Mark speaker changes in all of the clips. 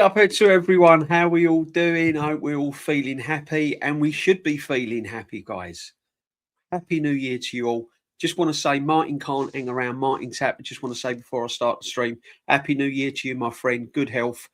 Speaker 1: up to everyone? How are we all doing? I hope we're all feeling happy, and we should be feeling happy, guys. Happy New Year to you all. Just want to say, Martin can't hang around. Martin's happy. Just want to say before I start the stream, Happy New Year to you, my friend. Good health.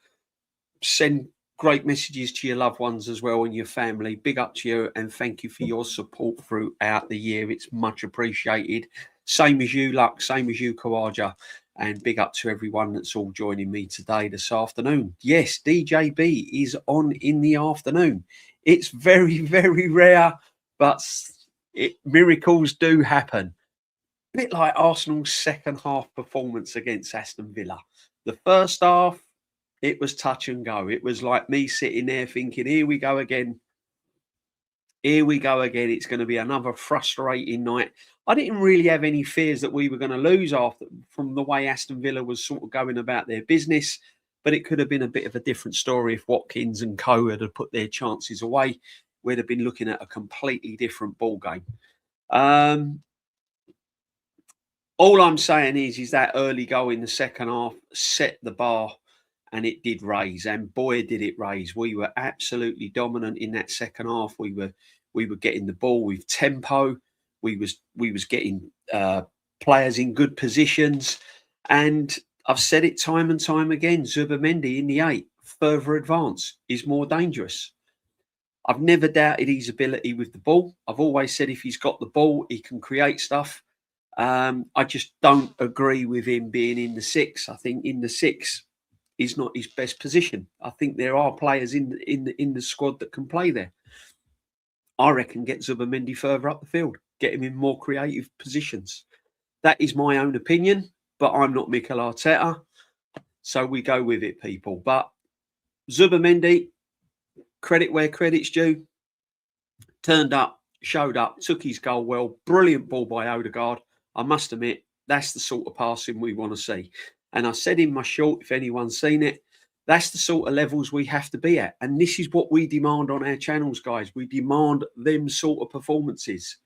Speaker 1: Send great messages to your loved ones as well and your family. Big up to you, and thank you for your support throughout the year. It's much appreciated. Same as you, Luck. Same as you, Kawaja. And big up to everyone that's all joining me today, this afternoon. Yes, DJB is on in the afternoon. It's very, very rare, but miracles do happen. A bit like Arsenal's second half performance against Aston Villa. The first half, it was touch and go. It was like me sitting there thinking, here we go again. Here we go again. It's going to be another frustrating night. I didn't really have any fears that we were going to lose from the way Aston Villa was sort of going about their business, but it could have been a bit of a different story if Watkins and co had put their chances away. We'd have been looking at a completely different ball game. All I'm saying is that early goal in the second half set the bar, and it did raise, and boy did it raise. We were absolutely dominant in that second half. We were getting the ball with tempo. We was getting players in good positions, and I've said it time and time again. Zubimendi in the 8, further advance, is more dangerous. I've never doubted his ability with the ball. I've always said if he's got the ball, he can create stuff. I just don't agree with him being in the 6. I think in the 6 is not his best position. I think there are players in the squad that can play there. I reckon get Zubimendi further up the field, get him in more creative positions. That is my own opinion, but I'm not Mikel Arteta, so we go with it, people. But Zubimendi, credit where credit's due, turned up, showed up, took his goal well. Brilliant ball by Odegaard. I must admit, that's the sort of passing we want to see. And I said in my short, if anyone's seen it, that's the sort of levels we have to be at. And this is what we demand on our channels, guys. We demand them sort of performances.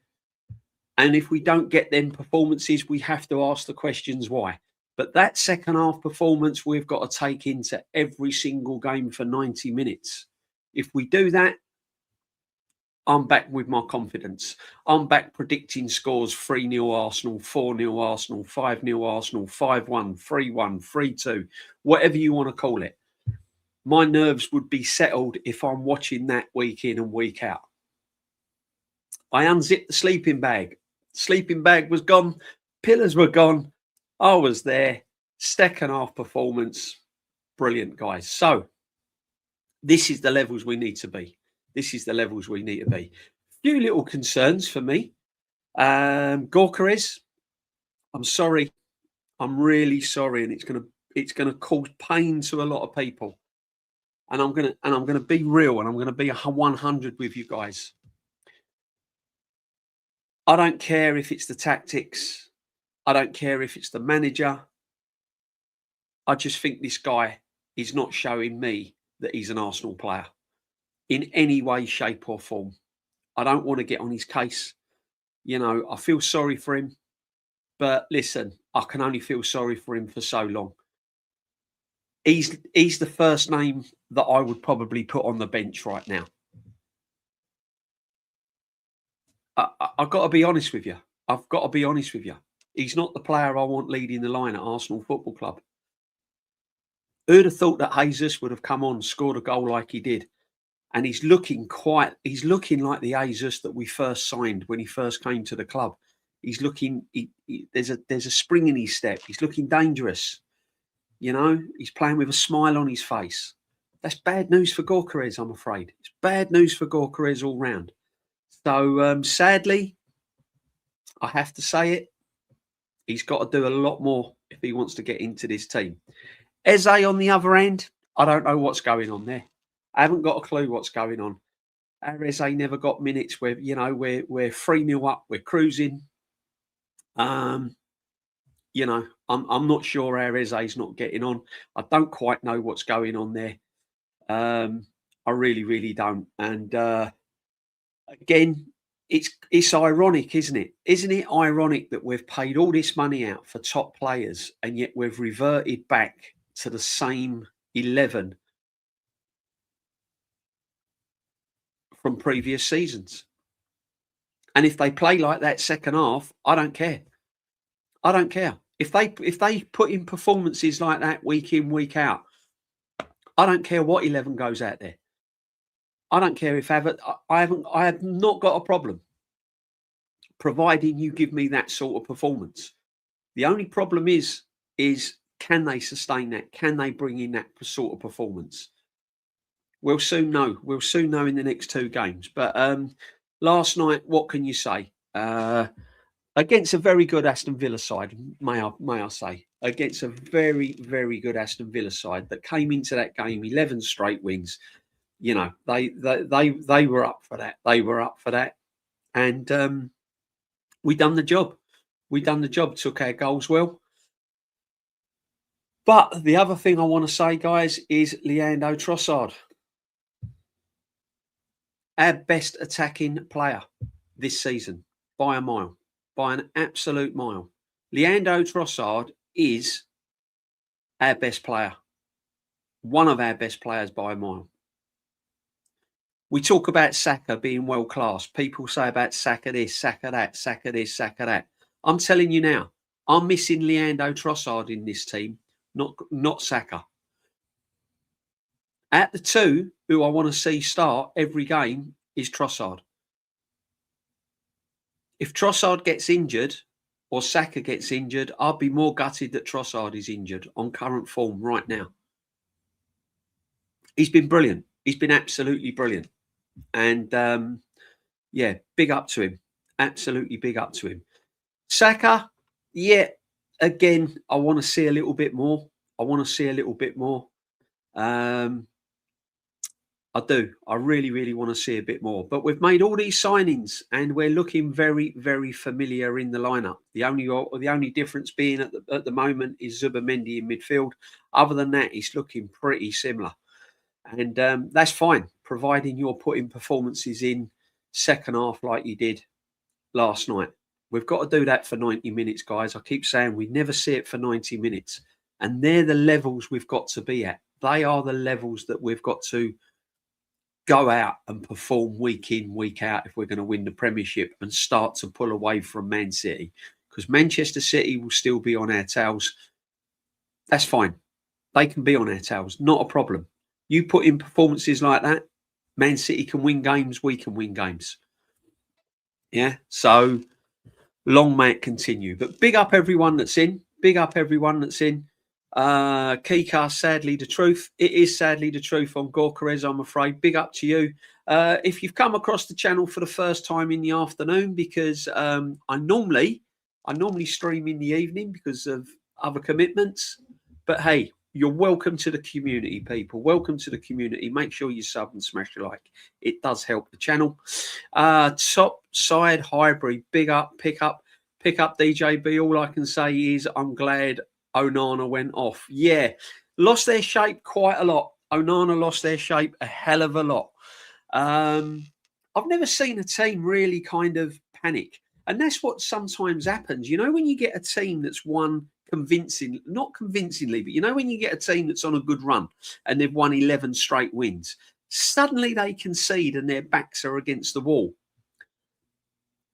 Speaker 1: And if we don't get them performances, we have to ask the questions why. But that second half performance, we've got to take into every single game for 90 minutes. If we do that, I'm back with my confidence. I'm back predicting scores 3-0 Arsenal, 4-0 Arsenal, 5-0 Arsenal, 5-1, 3-1, 3-2, whatever you want to call it. My nerves would be settled if I'm watching that week in and week out. I unzipped the sleeping bag. Sleeping bag was gone. Pillars were gone. I was there. Second half performance. Brilliant, guys. So this is the levels we need to be. This is the levels we need to be. Few little concerns for me. Gyokerez, I'm sorry. I'm really sorry, and it's gonna cause pain to a lot of people. And I'm gonna be real, and I'm gonna be 100 with you guys. I don't care if it's the tactics. I don't care if it's the manager. I just think this guy is not showing me that he's an Arsenal player in any way, shape or form. I don't want to get on his case. You know, I feel sorry for him. But listen, I can only feel sorry for him for so long. He's the first name that I would probably put on the bench right now. I've got to be honest with you. I've got to be honest with you. He's not the player I want leading the line at Arsenal Football Club. Who'd have thought that Jesus would have come on, scored a goal like he did? And he's looking like the Jesus that we first signed when he first came to the club. He's looking, there's a spring in his step. He's looking dangerous. You know, he's playing with a smile on his face. That's bad news for Gyokerez, I'm afraid. It's bad news for Gyokerez all round. So sadly, I have to say it. He's got to do a lot more if he wants to get into this team. Eze on the other end, I don't know what's going on there. I haven't got a clue what's going on. Our Eze never got minutes where, you know, we're 3-0 up, we're cruising. You know, I'm not sure our Eze's not getting on. I don't quite know what's going on there. I really, really don't. And again, it's ironic, isn't it? Isn't it ironic that we've paid all this money out for top players and yet we've reverted back to the same 11 from previous seasons. And if they play like that second half, I don't care. I don't care. If they put in performances like that week in, week out, I don't care what 11 goes out there. I don't care if I have not got a problem, providing you give me that sort of performance. The only problem is can they sustain that? Can they bring in that sort of performance? We'll soon know. We'll soon know in the next 2 games. But last night, what can you say? Against a very good Aston Villa side, may I say, against a very, very good Aston Villa side that came into that game 11 straight wins. You know, they were up for that. They were up for that, and we done the job. We done the job. Took our goals well. But the other thing I want to say, guys, is Leandro Trossard, our best attacking player this season by a mile. By an absolute mile. Leandro Trossard is our best player. One of our best players by a mile. We talk about Saka being world class. People say about Saka this, Saka that, Saka this, Saka that. I'm telling you now, I'm missing Leandro Trossard in this team, not Saka. At the 2 who I want to see start every game is Trossard. If Trossard gets injured or Saka gets injured, I'll be more gutted that Trossard is injured on current form right now. He's been brilliant. He's been absolutely brilliant. And, yeah, big up to him. Absolutely big up to him. Saka, yeah, again, I want to see a little bit more. I want to see a little bit more. I do. I really, really want to see a bit more. But we've made all these signings and we're looking very, very familiar in the lineup. The only difference being at the moment is Zubimendi in midfield. Other than that, it's looking pretty similar. And that's fine, providing you're putting performances in second half like you did last night. We've got to do that for 90 minutes, guys. I keep saying we never see it for 90 minutes. And they're the levels we've got to be at. They are the levels that we've got to go out and perform week in, week out if we're going to win the Premiership and start to pull away from Man City. Because Manchester City will still be on our tails. That's fine. They can be on our tails. Not a problem. You put in performances like that, Man City can win games, we can win games. Yeah, so long may it continue. But big up everyone that's in. Big up everyone that's in. Kika, sadly the truth. It is sadly the truth on Gyokerez, I'm afraid. Big up to you. If you've come across the channel for the first time in the afternoon, because I normally stream in the evening because of other commitments. But hey, you're welcome to the community, people. Welcome to the community. Make sure you sub and smash a like. It does help the channel. Top side hybrid, big up, pick up DJB. All I can say is I'm glad Onana went off. Yeah, lost their shape quite a lot. Onana lost their shape a hell of a lot. I've never seen a team really kind of panic. And that's what sometimes happens. You know, when you get a team that's won not convincingly, but you know, when you get a team that's on a good run and they've won 11 straight wins, suddenly they concede and their backs are against the wall.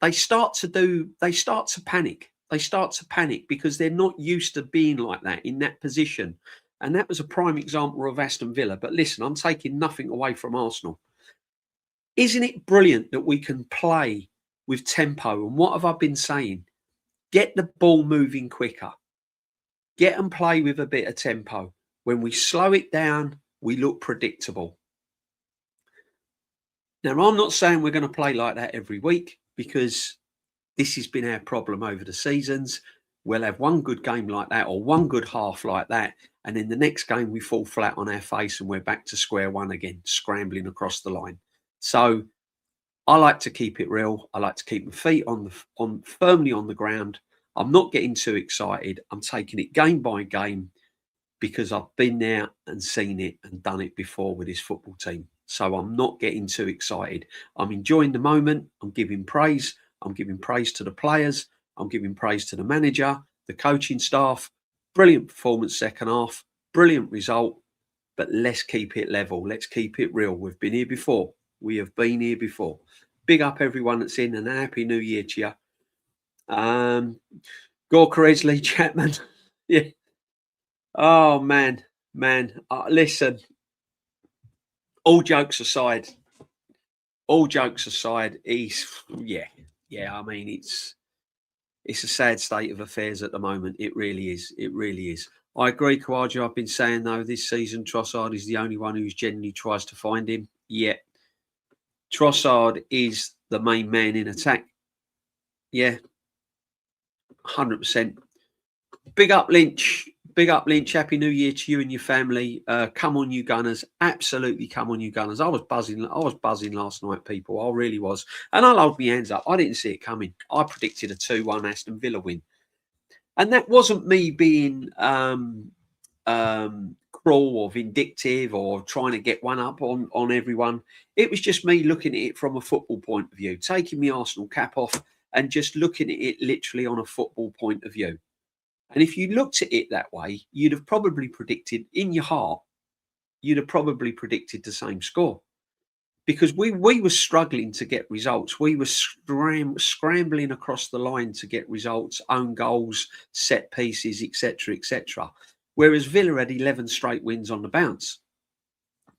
Speaker 1: They start to panic. They start to panic because they're not used to being like that in that position. And that was a prime example of Aston Villa. But listen, I'm taking nothing away from Arsenal. Isn't it brilliant that we can play with tempo? And what have I been saying? Get the ball moving quicker. Get and play with a bit of tempo. When we slow it down, we look predictable. Now, I'm not saying we're going to play like that every week because this has been our problem over the seasons. We'll have one good game like that or one good half like that. And then the next game we fall flat on our face and we're back to square one again, scrambling across the line. So I like to keep it real. I like to keep my feet firmly on the ground. I'm not getting too excited. I'm taking it game by game because I've been there and seen it and done it before with this football team. So I'm not getting too excited. I'm enjoying the moment. I'm giving praise. I'm giving praise to the players. I'm giving praise to the manager, the coaching staff. Brilliant performance second half. Brilliant result. But let's keep it level. Let's keep it real. We've been here before. We have been here before. Big up everyone that's in, and a happy new year to you. Gyokerez Lee Chapman. Yeah. Oh man. Listen, all jokes aside, I mean, it's a sad state of affairs at the moment. It really is. It really is. I agree, Kawaja. I've been saying though this season, Trossard is the only one who genuinely tries to find him. Yeah, Trossard is the main man in attack. Yeah, 100%. Big up Lynch. Big up Lynch. Happy New Year to you and your family. Come on, you Gunners. Absolutely come on, you Gunners. I was buzzing last night, people. I really was. And I'll hold my hands up. I didn't see it coming. I predicted a 2-1 Aston Villa win. And that wasn't me being cruel or vindictive or trying to get one up on everyone. It was just me looking at it from a football point of view, taking my Arsenal cap off and just looking at it literally on a football point of view. And if you looked at it that way, you'd have probably predicted in your heart, you'd have probably predicted the same score. Because we were struggling to get results. We were scrambling across the line to get results, own goals, set pieces, etc., etc. Whereas Villa had 11 straight wins on the bounce,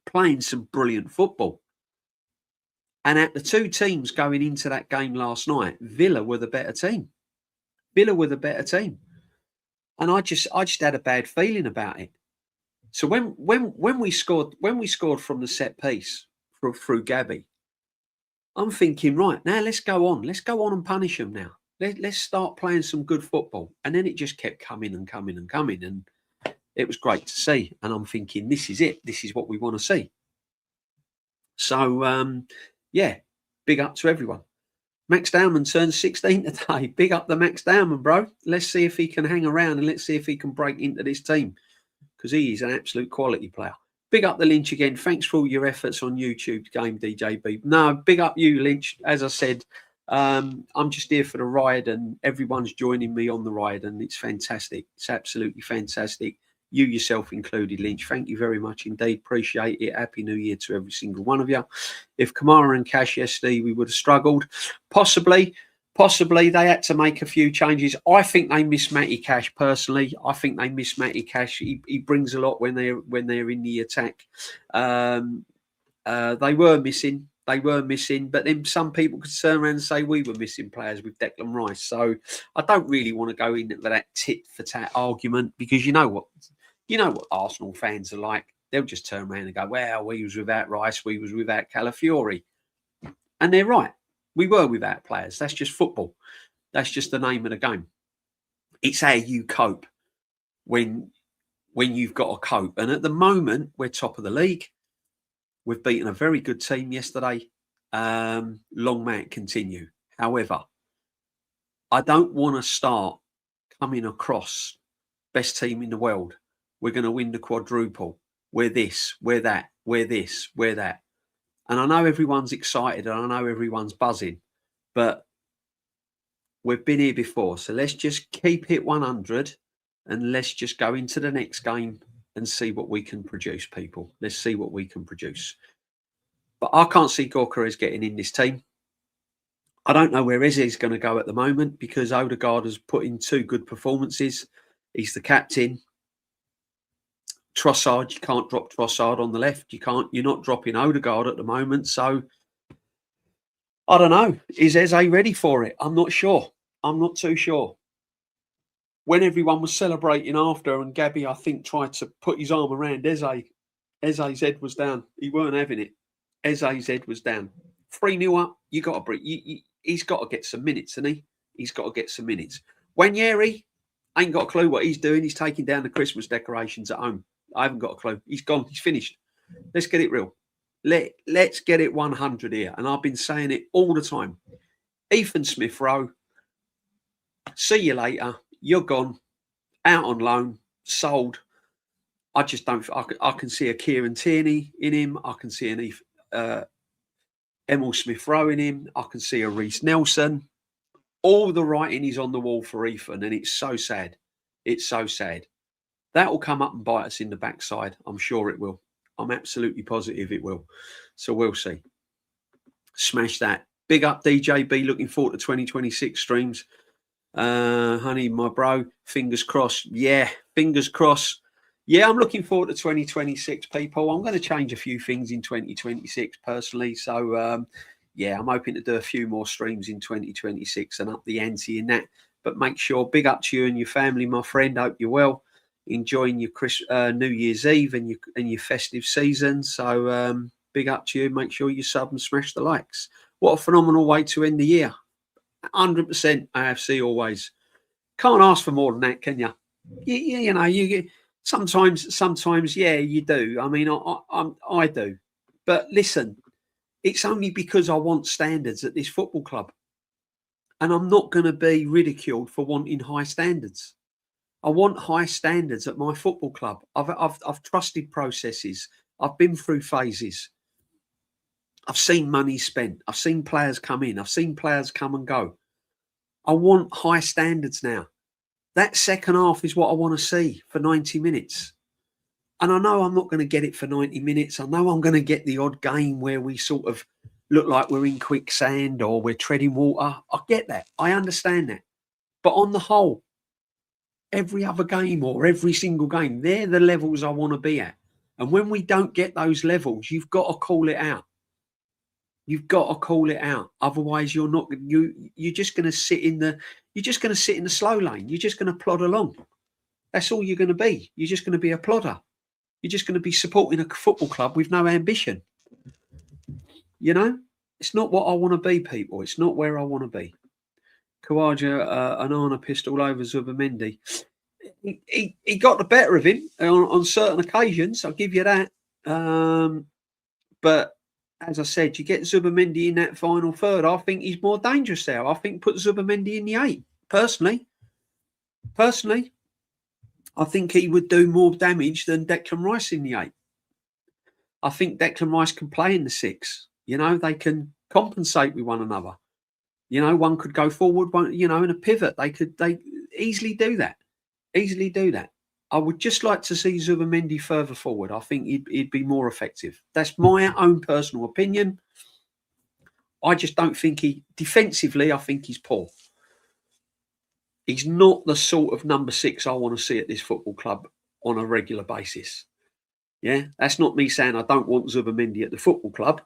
Speaker 1: playing some brilliant football. And at the two teams going into that game last night, Villa were the better team. And I just had a bad feeling about it. So when we scored from the set piece through Gabby, I'm thinking, right, now let's go on and punish them now. Let's start playing some good football. And then it just kept coming and coming and coming, and it was great to see. And I'm thinking, this is it. This is what we want to see. So yeah, big up to everyone. Max Dowman turns 16 today. Big up the Max Dowman, bro. Let's see if he can hang around and let's see if he can break into this team, because he is an absolute quality player. Big up the Lynch again. Thanks for all your efforts on YouTube, Game DJB. No, big up you, Lynch. As I said, I'm just here for the ride, and everyone's joining me on the ride, and it's fantastic. It's absolutely fantastic. You yourself included, Lynch. Thank you very much indeed. Appreciate it. Happy New Year to every single one of you. If Kamara and Cash yesterday, we would have struggled. Possibly they had to make a few changes. I think they miss Matty Cash personally. I think they miss Matty Cash. He brings a lot when they're in the attack. They were missing, but then some people could turn around and say we were missing players with Declan Rice. So I don't really want to go into that tit for tat argument, because you know what Arsenal fans are like. They'll just turn around and go, well, we was without Rice, we was without Calafiori. And they're right. We were without players. That's just football. That's just the name of the game. It's how you cope when you've got to cope. And at the moment, we're top of the league. We've beaten a very good team yesterday. Long may it continue. However, I don't want to start coming across best team in the world. We're going to win the quadruple. We're this, we're that, we're this, we're that. And I know everyone's excited and I know everyone's buzzing, but we've been here before. So let's just keep it 100 and let's just go into the next game and see what we can produce, people. Let's see what we can produce. But I can't see Gyokerez getting in this team. I don't know where Eze is going to go at the moment, because Odegaard has put in 2 good performances. He's the captain. Trossard, you can't drop Trossard on the left. You're not dropping Odegaard at the moment. So I don't know. Is Eze ready for it? I'm not sure. I'm not too sure. When everyone was celebrating after, and Gabby, I think, tried to put his arm around Eze, Eze's head was down. He weren't having it. Eze's head was down. 3-0 up. You got to break. He's got to get some minutes, hasn't he? He's got to get some minutes. Wanyeri ain't got a clue what he's doing. He's taking down the Christmas decorations at home. I haven't got a clue. He's gone. He's finished. Let's get it real. Let's get it 100 here. And I've been saying it all the time. Ethan Smith-Rowe, see you later. You're gone. Out on loan. Sold. I just don't. I can see a Kieran Tierney in him. I can see an Emil Smith-Rowe in him. I can see a Reece Nelson. All the writing is on the wall for Ethan, and it's so sad. It's so sad. That will come up and bite us in the backside. I'm sure it will. I'm absolutely positive it will. So we'll see. Smash that. Big up DJB. Looking forward to 2026 streams. Honey, my bro, fingers crossed. Yeah, fingers crossed. Yeah, I'm looking forward to 2026, people. I'm going to change a few things in 2026 personally. So, yeah, I'm hoping to do a few more streams in 2026 and up the ante in that. But make sure, big up to you and your family, my friend. Hope you're well, enjoying your New Year's Eve and your festive season. So, big up to you. Make sure you sub and smash the likes. What a phenomenal way to end the year. 100% AFC always. Can't ask for more than that, can you? You know, you get sometimes, yeah, you do. I mean, I do. But listen, it's only because I want standards at this football club. And I'm not going to be ridiculed for wanting high standards. I want high standards at my football club. I've trusted processes. I've been through phases. I've seen money spent. I've seen players come in. I've seen players come and go. I want high standards now. That second half is what I want to see for 90 minutes. And I know I'm not going to get it for 90 minutes. I know I'm going to get the odd game where we sort of look like we're in quicksand or we're treading water. I get that. I understand that. But on the whole, every other game or every single game, they're the levels I want to be at. And when we don't get those levels, you've got to call it out. You've got to call it out. Otherwise, you're just going to sit in the slow lane. You're just going to plod along. That's all you're going to be. You're just going to be a plodder. You're just going to be supporting a football club with no ambition. You know, it's not what I want to be, people. It's not where I want to be. Kawaja, Anana pissed all over Zubimendi. He got the better of him on certain occasions. I'll give you that. But as I said, you get Zubimendi in that final third. I think he's more dangerous there. I think put Zubimendi in the 8. Personally, I think he would do more damage than Declan Rice in the 8. I think Declan Rice can play in the 6. You know, they can compensate with one another. You know, one could go forward, one, you know, in a pivot. They easily do that. I would just like to see Zubimendi further forward. I think he'd be more effective. That's my own personal opinion. I just don't think defensively, I think he's poor. He's not the sort of number 6 I want to see at this football club on a regular basis. Yeah, that's not me saying I don't want Zubimendi at the football club.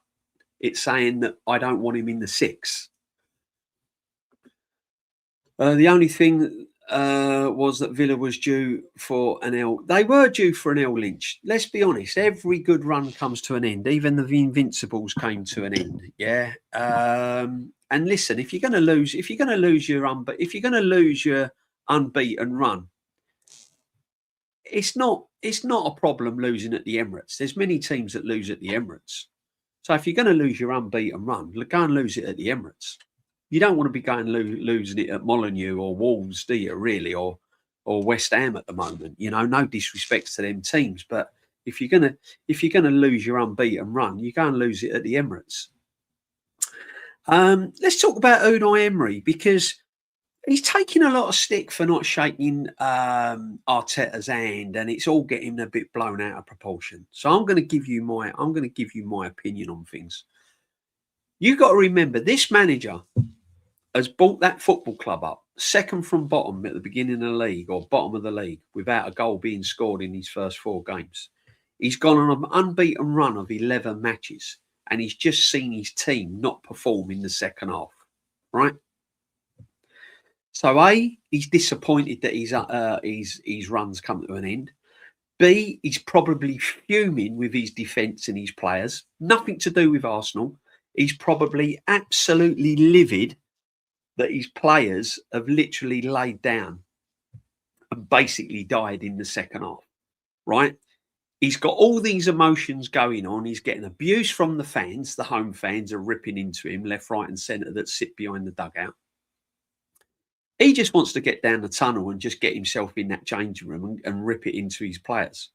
Speaker 1: It's saying that I don't want him in the 6. The only thing was that Villa was due for an L. They were due for an L, Lynch. Let's be honest. Every good run comes to an end. Even the Invincibles came to an end. Yeah. And listen, if you're going to lose your unbeaten run, it's not a problem losing at the Emirates. There's many teams that lose at the Emirates. So if you're going to lose your unbeaten run, go and lose it at the Emirates. You don't want to be going losing it at Molineux or Wolves, do you, really, or West Ham at the moment? You know, no disrespect to them teams, but if you're gonna lose your unbeaten run, you go and lose it at the Emirates. Let's talk about Unai Emery, because he's taking a lot of stick for not shaking Arteta's hand, and it's all getting a bit blown out of proportion. So I'm going to give you my opinion on things. You've got to remember, this manager has brought that football club up second from bottom at the beginning of the league, or bottom of the league, without a goal being scored in his first 4 games. He's gone on an unbeaten run of 11 matches, and he's just seen his team not perform in the second half, right? So A, he's disappointed that his run's come to an end. B, he's probably fuming with his defence and his players. Nothing to do with Arsenal. He's probably absolutely livid that his players have literally laid down and basically died in the second half, right? He's got all these emotions going on. He's getting abuse from the fans. The home fans are ripping into him left, right and centre that sit behind the dugout. He just wants to get down the tunnel and just get himself in that changing room and rip it into his players.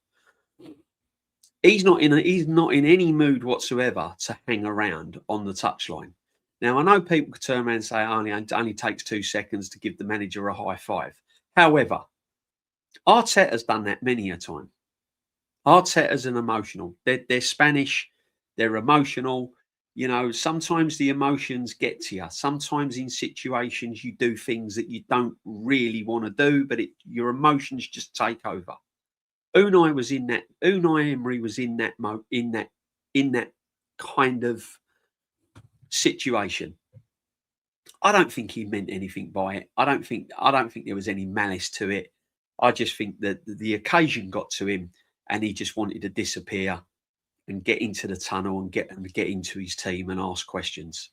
Speaker 1: He's not in any mood whatsoever to hang around on the touchline. Now, I know people could turn around and say it only takes 2 seconds to give the manager a high five. However, Arteta's done that many a time. Arteta's an emotional. They're Spanish. They're emotional. You know, sometimes the emotions get to you. Sometimes in situations you do things that you don't really want to do, but your emotions just take over. Unai was in that. Unai Emery was in that in that kind of situation. I don't think he meant anything by it. I don't think there was any malice to it. I just think that the occasion got to him, and he just wanted to disappear and get into the tunnel and get into his team and ask questions.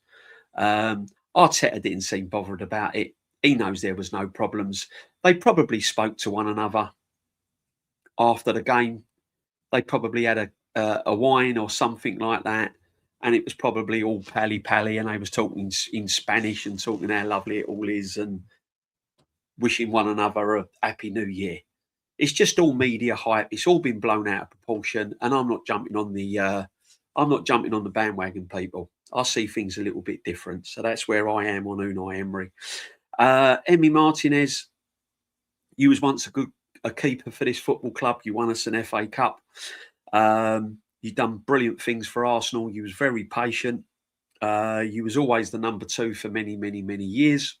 Speaker 1: Arteta didn't seem bothered about it. He knows there was no problems. They probably spoke to one another after the game. They probably had a wine or something like that, and it was probably all pally pally, and they was talking in Spanish and talking how lovely it all is and wishing one another a happy new year. It's just all media hype. It's all been blown out of proportion, and I'm not jumping on the bandwagon, people. I see things a little bit different, so that's where I am on Unai Emery. Emi Martinez, you was once a keeper for this football club. You won us an FA Cup. You've done brilliant things for Arsenal. You was very patient. You was always the number 2 for many, many, many years.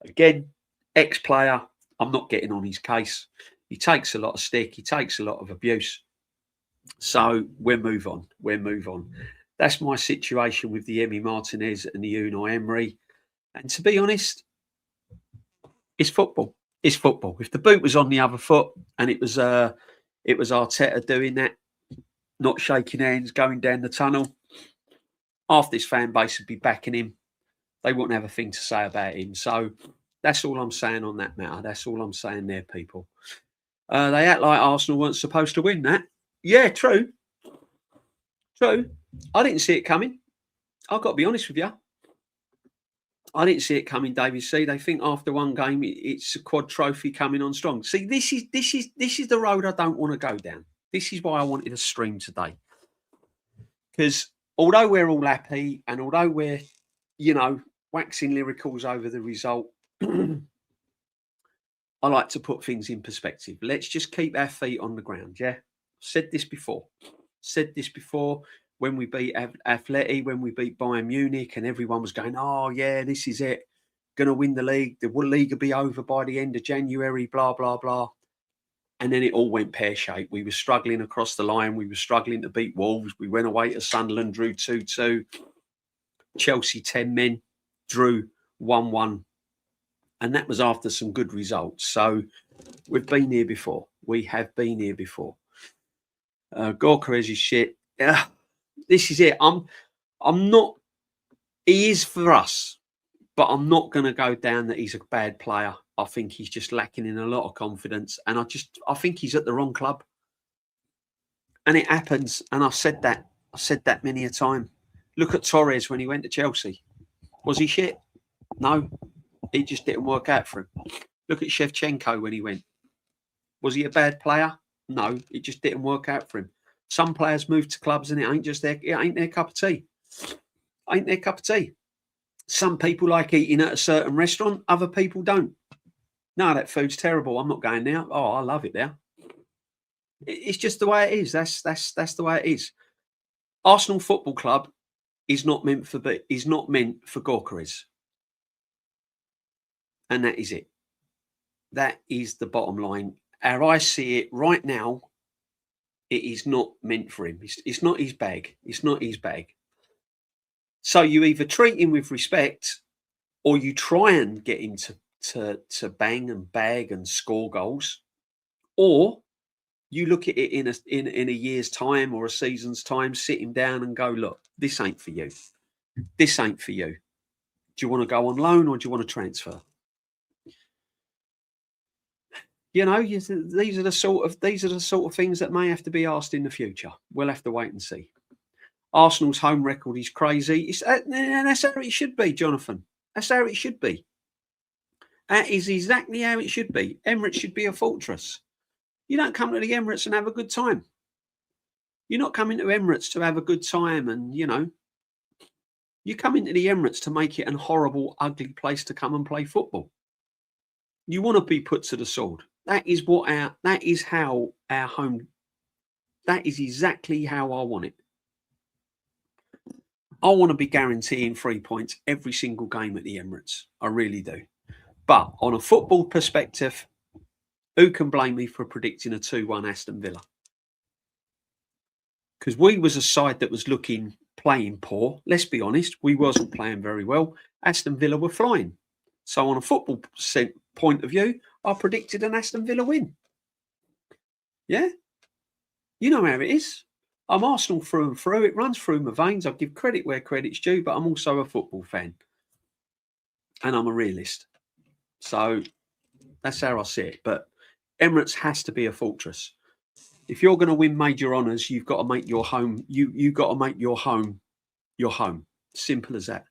Speaker 1: Again, ex-player. I'm not getting on his case. He takes a lot of stick. He takes a lot of abuse. So we'll move on. That's my situation with the Emi Martinez and the Unai Emery. And to be honest, it's football. It's football. If the boot was on the other foot and it was Arteta doing that, not shaking hands, going down the tunnel, half this fan base would be backing him. They wouldn't have a thing to say about him. So that's all I'm saying on that matter. That's all I'm saying there, people. They act like Arsenal weren't supposed to win that. Yeah, true. True. I didn't see it coming. I've got to be honest with you. I didn't see it coming, David C. They think after one game it's a quad trophy coming on strong. See, this is the road I don't want to go down. This is why I wanted to stream today. Because although we're all happy and although we're, waxing lyricals over the result, I like to put things in perspective. Let's just keep our feet on the ground, yeah? Said this before when we beat Atleti, when we beat Bayern Munich, and everyone was going, oh, yeah, this is it. Going to win the league. The league will be over by the end of January, blah, blah, blah. And then it all went pear-shaped. We were struggling across the line. We were struggling to beat Wolves. We went away to Sunderland, drew 2-2. Chelsea, 10 men, drew 1-1. And that was after some good results. So we've been here before. We have been here before. Gyokerez is shit. This is it. I'm not. He is for us, but I'm not going to go down that he's a bad player. I think he's just lacking in a lot of confidence, and I think he's at the wrong club. And it happens. And I've said that many a time. Look at Torres when he went to Chelsea. Was he shit? No, it just didn't work out for him. Look at Shevchenko when he went. Was he a bad player? No, it just didn't work out for him. Some players move to clubs and it ain't their cup of tea. Ain't their cup of tea. Some people like eating at a certain restaurant, other people don't. No, that food's terrible. I'm not going there. Oh, I love it there. It's just the way it is. That's the way it is. Arsenal Football Club is not meant for Gyokerez. And that is it. That is the bottom line. How I see it right now, it is not meant for him. It's not his bag. It's not his bag. So you either treat him with respect or you try and get him to bang and bag and score goals, or you look at it in a year's time or a season's time, sit him down and go, look, this ain't for you. This ain't for you. Do you want to go on loan or do you want to transfer? These are the sort of things that may have to be asked in the future. We'll have to wait and see. Arsenal's home record is crazy. That's how it should be, Jonathan. That's how it should be. That is exactly how it should be. Emirates should be a fortress. You don't come to the Emirates and have a good time. You're not coming to Emirates to have a good time and, you come into the Emirates to make it a horrible, ugly place to come and play football. You want to be put to the sword. That is exactly how I want it. I want to be guaranteeing 3 points every single game at the Emirates. I really do. But on a football perspective, who can blame me for predicting a 2-1 Aston Villa? Because we was a side that was playing poor. Let's be honest, we wasn't playing very well. Aston Villa were flying. So on a football point of view, I predicted an Aston Villa win. Yeah? You know how it is. I'm Arsenal through and through. It runs through my veins. I give credit where credit's due, but I'm also a football fan. And I'm a realist. So that's how I see it. But Emirates has to be a fortress. If you're going to win major honours, you've got to make your home. You've got to make your home your home. Simple as that.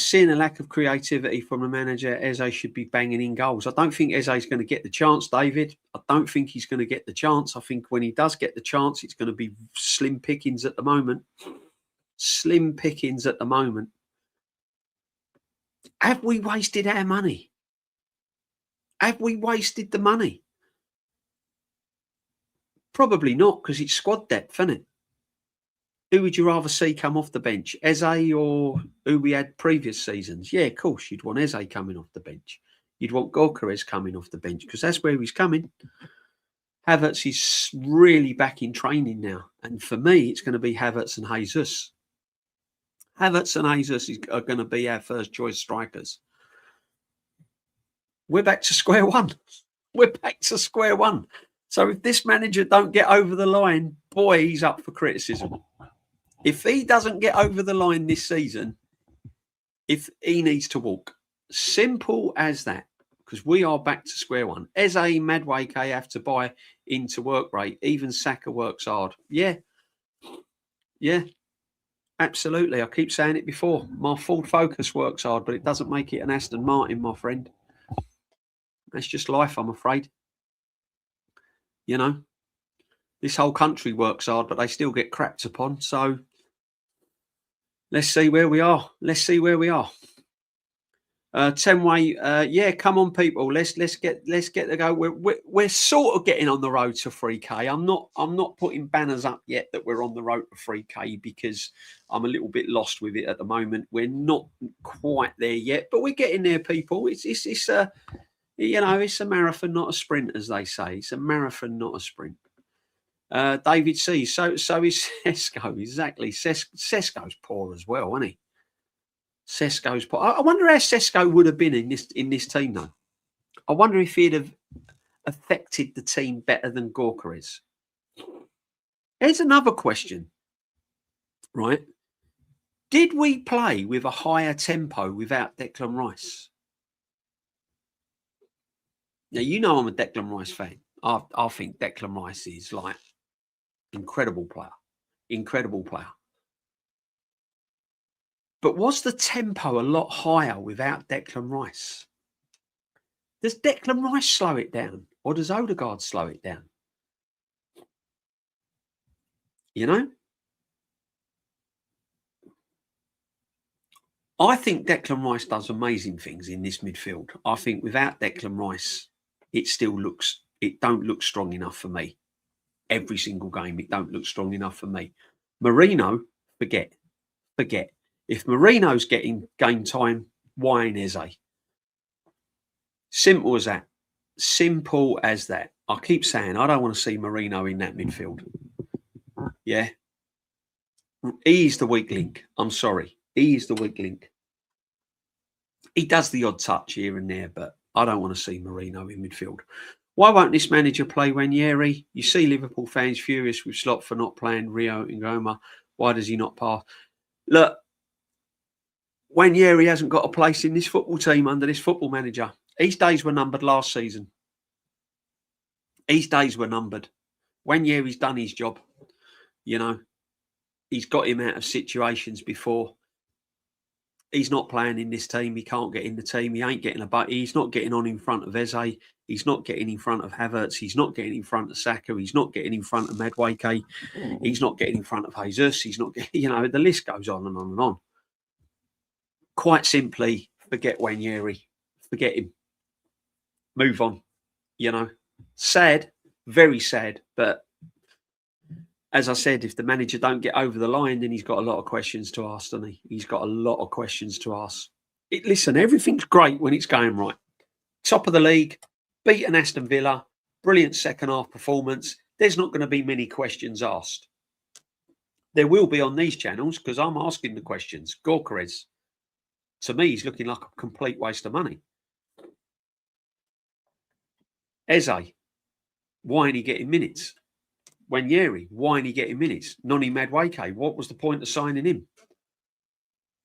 Speaker 1: Seeing a lack of creativity from the manager, Eze should be banging in goals. I don't think Eze is going to get the chance, David. I don't think he's going to get the chance. I think when he does get the chance, it's going to be slim pickings at the moment. Slim pickings at the moment. Have we wasted our money? Have we wasted the money? Probably not, because it's squad depth, isn't it? Who would you rather see come off the bench, Eze or who we had previous seasons? Yeah, of course, you'd want Eze coming off the bench. You'd want Gyokerez coming off the bench because that's where he's coming. Havertz is really back in training now. And for me, it's going to be Havertz and Jesus. Havertz and Jesus are going to be our first choice strikers. We're back to square one. We're back to square one. So if this manager don't get over the line, boy, he's up for criticism. If he doesn't get over the line this season, if he needs to walk. Simple as that. Because we are back to square one. Eze, Madueke have to buy into work rate. Even Saka works hard. Yeah. Yeah. Absolutely. I keep saying it before. My Ford Focus works hard, but it doesn't make it an Aston Martin, my friend. That's just life, I'm afraid. You know, this whole country works hard, but they still get crapped upon. So let's see where we are. Let's see where we are. Tenway, yeah, come on, people. Let's get the go. We're sort of getting on the road to 3K. I'm not putting banners up yet that we're on the road to 3K because I'm a little bit lost with it at the moment. We're not quite there yet, but we're getting there, people. It's a it's a marathon, not a sprint, as they say. It's a marathon, not a sprint. David C. So is Sesko. Exactly. Sesko's poor as well, isn't he? Sesko's poor. I wonder how Sesko would have been in this team, though. I wonder if he'd have affected the team better than Gyokerez. Here's another question, right? Did we play with a higher tempo without Declan Rice? Now, you know I'm a Declan Rice fan. I think Declan Rice is like incredible player. Incredible player. But was the tempo a lot higher without Declan Rice? Does Declan Rice slow it down? Or does Odegaard slow it down? You know? I think Declan Rice does amazing things in this midfield. I think without Declan Rice, it don't look strong enough for me. Every single game, it don't look strong enough for me. Marino, forget. If Marino's getting game time, why ain't Eze? Simple as that. Simple as that. I keep saying I don't want to see Marino in that midfield. Yeah. He's the weak link. I'm sorry. He is the weak link. He does the odd touch here and there, but I don't want to see Marino in midfield. Why won't this manager play Ranieri? You see Liverpool fans furious with Slot for not playing Rio and Goma. Why does he not pass? Look, Ranieri hasn't got a place in this football team under this football manager. His days were numbered last season. His days were numbered. Ranieri's done his job. You know, he's got him out of situations before. He's not playing in this team. He can't get in the team. He ain't getting he's not getting on in front of Eze. He's not getting in front of Havertz. He's not getting in front of Saka. He's not getting in front of Madueke. He's not getting in front of Jesus. He's not getting, the list goes on and on and on. Quite simply, forget Ranieri. Forget him. Move on. Sad, very sad, but as I said, if the manager don't get over the line, then he's got a lot of questions to ask, doesn't he? He's got a lot of questions to ask. Listen, everything's great when it's going right. Top of the league, beaten Aston Villa, brilliant second half performance. There's not going to be many questions asked. There will be on these channels because I'm asking the questions. Gyokerez, to me, he's looking like a complete waste of money. Eze, why ain't he getting minutes? Wanyeri, why ain't he getting minutes? Noni Madueke, what was the point of signing him?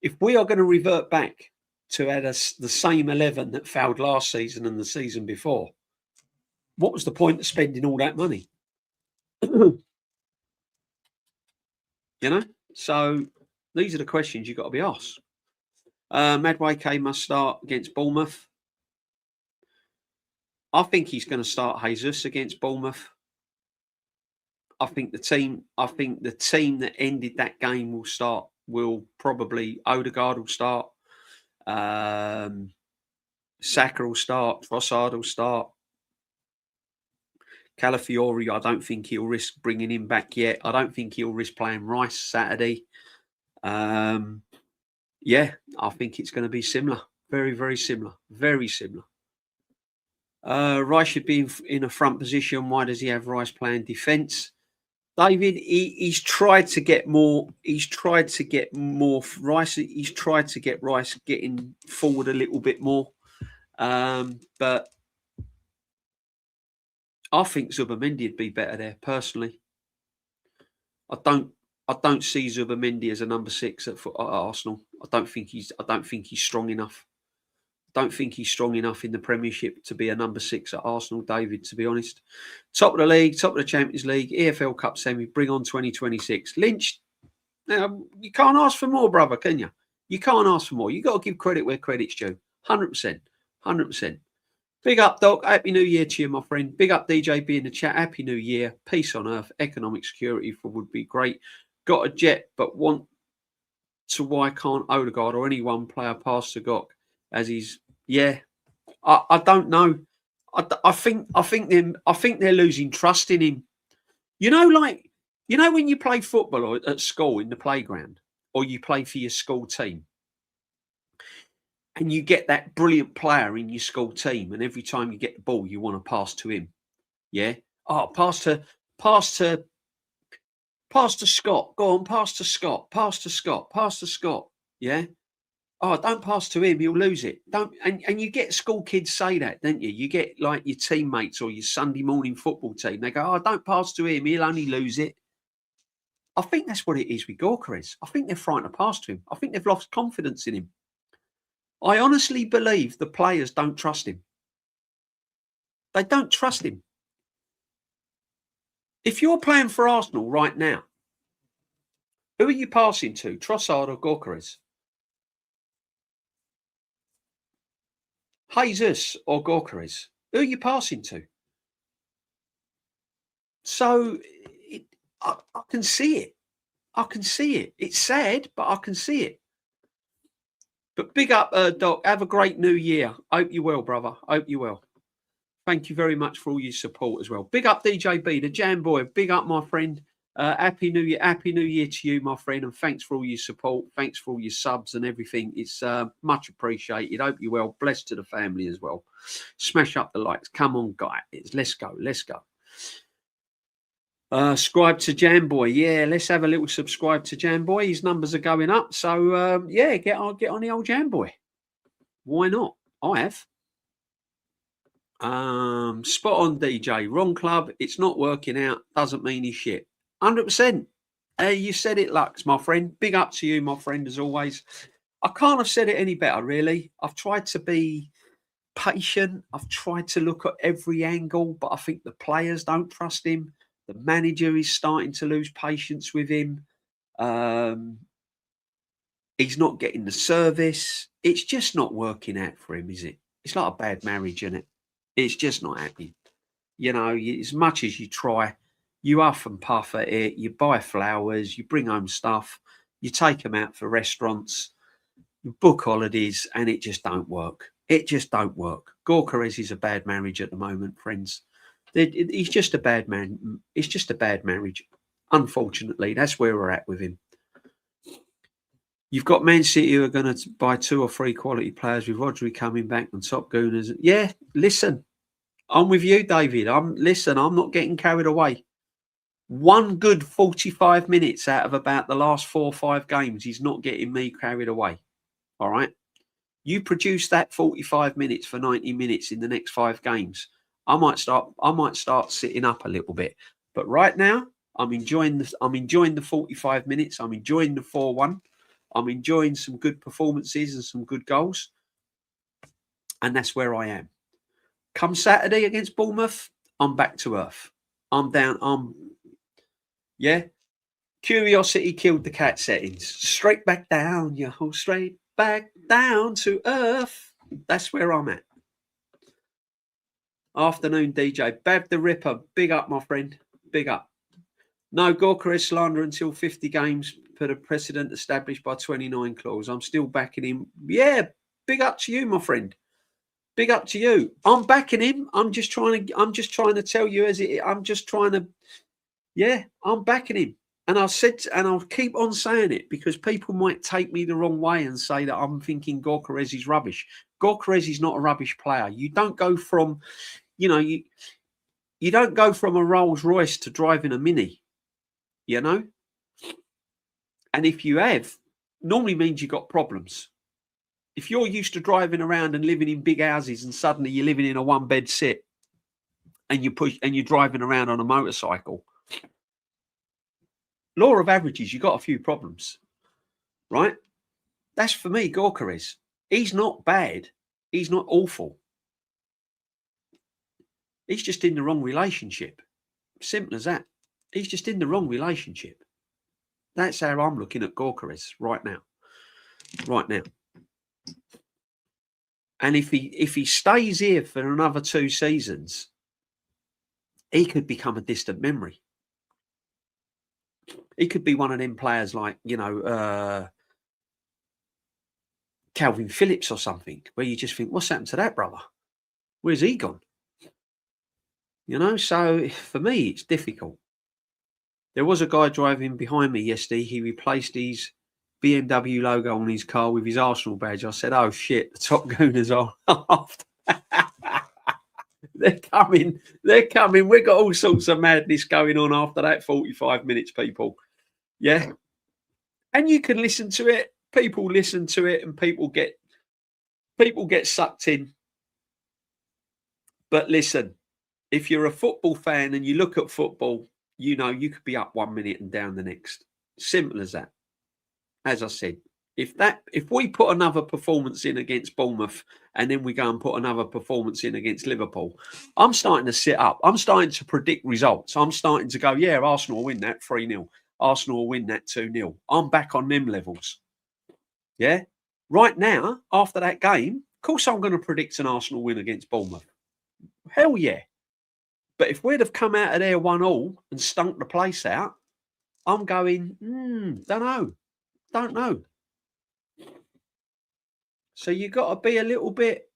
Speaker 1: If we are going to revert back to the same 11 that failed last season and the season before, what was the point of spending all that money? So these are the questions you've got to be asked. Madueke must start against Bournemouth. I think he's going to start Jesus against Bournemouth. I think the team that ended that game will probably Odegaard will start. Saka will start. Trossard will start. Calafiori, I don't think he'll risk bringing him back yet. I don't think he'll risk playing Rice Saturday. Yeah, I think it's going to be similar. Very, very similar. Very similar. Rice should be in a front position. Why does he have Rice playing defence? David, he's tried to get more. He's tried to get more Rice. He's tried to get Rice getting forward a little bit more. But I think Zubimendi would be better there personally. I don't see Zubimendi as a number 6 at Arsenal. I don't think he's strong enough. I don't think he's strong enough in the Premiership to be a number 6 at Arsenal, David, to be honest. Top of the league, top of the Champions League, EFL Cup semi, bring on 2026. Lynch, now, you can't ask for more, brother, can you? You can't ask for more. You've got to give credit where credit's due. 100%. 100%. Big up, Doc. Happy New Year to you, my friend. Big up, DJB in the chat. Happy New Year. Peace on earth. Economic security would be great. Got a jet, but want to why can't Odegaard or any one player pass to Gok as he's I don't know. I think they're losing trust in him. When you play football or at school in the playground, or you play for your school team, and you get that brilliant player in your school team, and every time you get the ball, you want to pass to him. Yeah. Oh, pass to Scott. Go on, pass to Scott. Pass to Scott. Pass to Scott. Yeah. Oh, don't pass to him, he'll lose it. Don't and you get school kids say that, don't you? You get like your teammates or your Sunday morning football team. They go, oh, don't pass to him, he'll only lose it. I think that's what it is with Gyokerez. I think they're frightened to pass to him. I think they've lost confidence in him. I honestly believe the players don't trust him. They don't trust him. If you're playing for Arsenal right now, who are you passing to, Trossard or Gyokerez? Jesus or Gyokerez? Who are you passing to? So I can see it. I can see it. It's sad, but I can see it. But big up, Doc. Have a great new year. Hope you're well, brother. Hope you're well. Thank you very much for all your support as well. Big up DJB, the Jam Boy. Big up, my friend. Happy New Year. Happy New Year to you, my friend. And thanks for all your support. Thanks for all your subs and everything. It's much appreciated. Hope you're well. Blessed to the family as well. Smash up the likes. Come on, guys. Let's go. Let's go. Subscribe to Jamboy. Yeah, let's have a little subscribe to Jamboy. His numbers are going up. So, yeah, get on the old Jamboy. Why not? I have. Spot on, DJ. Wrong club. It's not working out. Doesn't mean he's shit. 100%. You said it, Lux, my friend. Big up to you, my friend, as always. I can't have said it any better, really. I've tried to be patient. I've tried to look at every angle, but I think the players don't trust him. The manager is starting to lose patience with him. He's not getting the service. It's just not working out for him, is it? It's like a bad marriage, isn't it? It's just not happening. You know, as much as you try, you huff and puff at it. You buy flowers, you bring home stuff, you take them out for restaurants, you book holidays, and it just don't work. It just don't work. Gyokerez is a bad marriage at the moment, friends. He's just a bad man. It's just a bad marriage. Unfortunately, that's where we're at with him. You've got Man City who are going to buy 2 or 3 quality players with Rodri coming back and top gooners. Yeah, listen, I'm with you, David. I'm not getting carried away. One good 45 minutes out of about the last 4 or 5 games, he's not getting me carried away. All right. You produce that 45 minutes for 90 minutes in the next 5 games. I might start sitting up a little bit. But right now, I'm enjoying the 45 minutes. I'm enjoying the 4-1. I'm enjoying some good performances and some good goals. And that's where I am. Come Saturday against Bournemouth, I'm back to earth. I'm down. Yeah. Curiosity killed the cat settings. Straight back down, yo. Straight back down to earth. That's where I'm at. Afternoon, DJ. Bab the Ripper. Big up, my friend. Big up. No Gyokerez slander until 50 games per the precedent established by 29 clause. I'm still backing him. Yeah, big up to you, my friend. Big up to you. I'm backing him. I'm just trying to tell you as it. I'm just trying to. Yeah, I'm backing him. And I'll keep on saying it because people might take me the wrong way and say that I'm thinking Gyokerez is rubbish. Gyokerez is not a rubbish player. You don't go from, you don't go from a Rolls Royce to driving a Mini, And if you have, normally means you've got problems. If you're used to driving around and living in big houses and suddenly you're living in a 1-bed sit and you're driving around on a motorcycle, law of averages, you got a few problems, right? That's for me, Gyokerez. He's not bad. He's not awful. He's just in the wrong relationship. Simple as that. He's just in the wrong relationship. That's how I'm looking at Gyokerez right now. Right now. And if he stays here for another 2 seasons, he could become a distant memory. He could be one of them players like, Calvin Phillips or something, where you just think, what's happened to that brother? Where's he gone? So for me, it's difficult. There was a guy driving behind me yesterday. He replaced his BMW logo on his car with his Arsenal badge. I said, oh, shit, the top gooners are after. They're coming. We've got all sorts of madness going on after that 45 minutes, people. Yeah. And you can listen to it. People listen to it and people get sucked in. But listen, if you're a football fan and you look at football, you could be up 1 minute and down the next. Simple as that. As I said, if we put another performance in against Bournemouth and then we go and put another performance in against Liverpool, I'm starting to sit up. I'm starting to predict results. I'm starting to go, yeah, Arsenal will win that 3-0. Arsenal will win that 2-0. I'm back on them levels. Yeah. Right now, after that game, of course I'm going to predict an Arsenal win against Bournemouth. Hell yeah. But if we'd have come out of there 1-1 and stunk the place out, I'm going, don't know. So you got to be a little bit.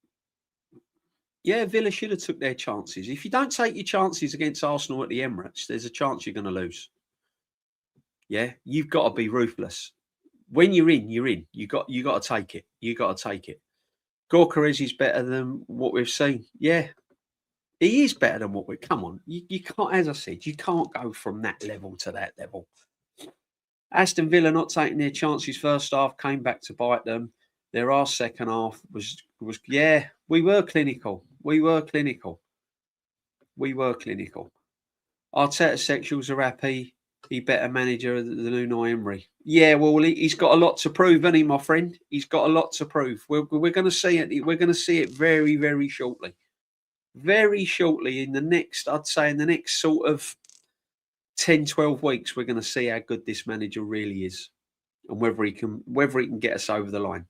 Speaker 1: Yeah, Villa should have took their chances. If you don't take your chances against Arsenal at the Emirates, there's a chance you're going to lose. Yeah, you've got to be ruthless. When you're in, you're in. You got to take it. You got to take it. Gyokerez is better than what we've seen. Yeah, he is better than what we. Come on, you can't. As I said, you can't go from that level to that level. Aston Villa not taking their chances first half, came back to bite them. Their second half was yeah. We were clinical. Arteta sexuals are happy. He better manager than Unai Emery. Yeah, well, he's got a lot to prove, hasn't he, my friend? He's got a lot to prove. We're going to see it. We're going to see it very, very shortly. Very shortly in the next sort of 10, 12 weeks, we're going to see how good this manager really is and whether he can get us over the line.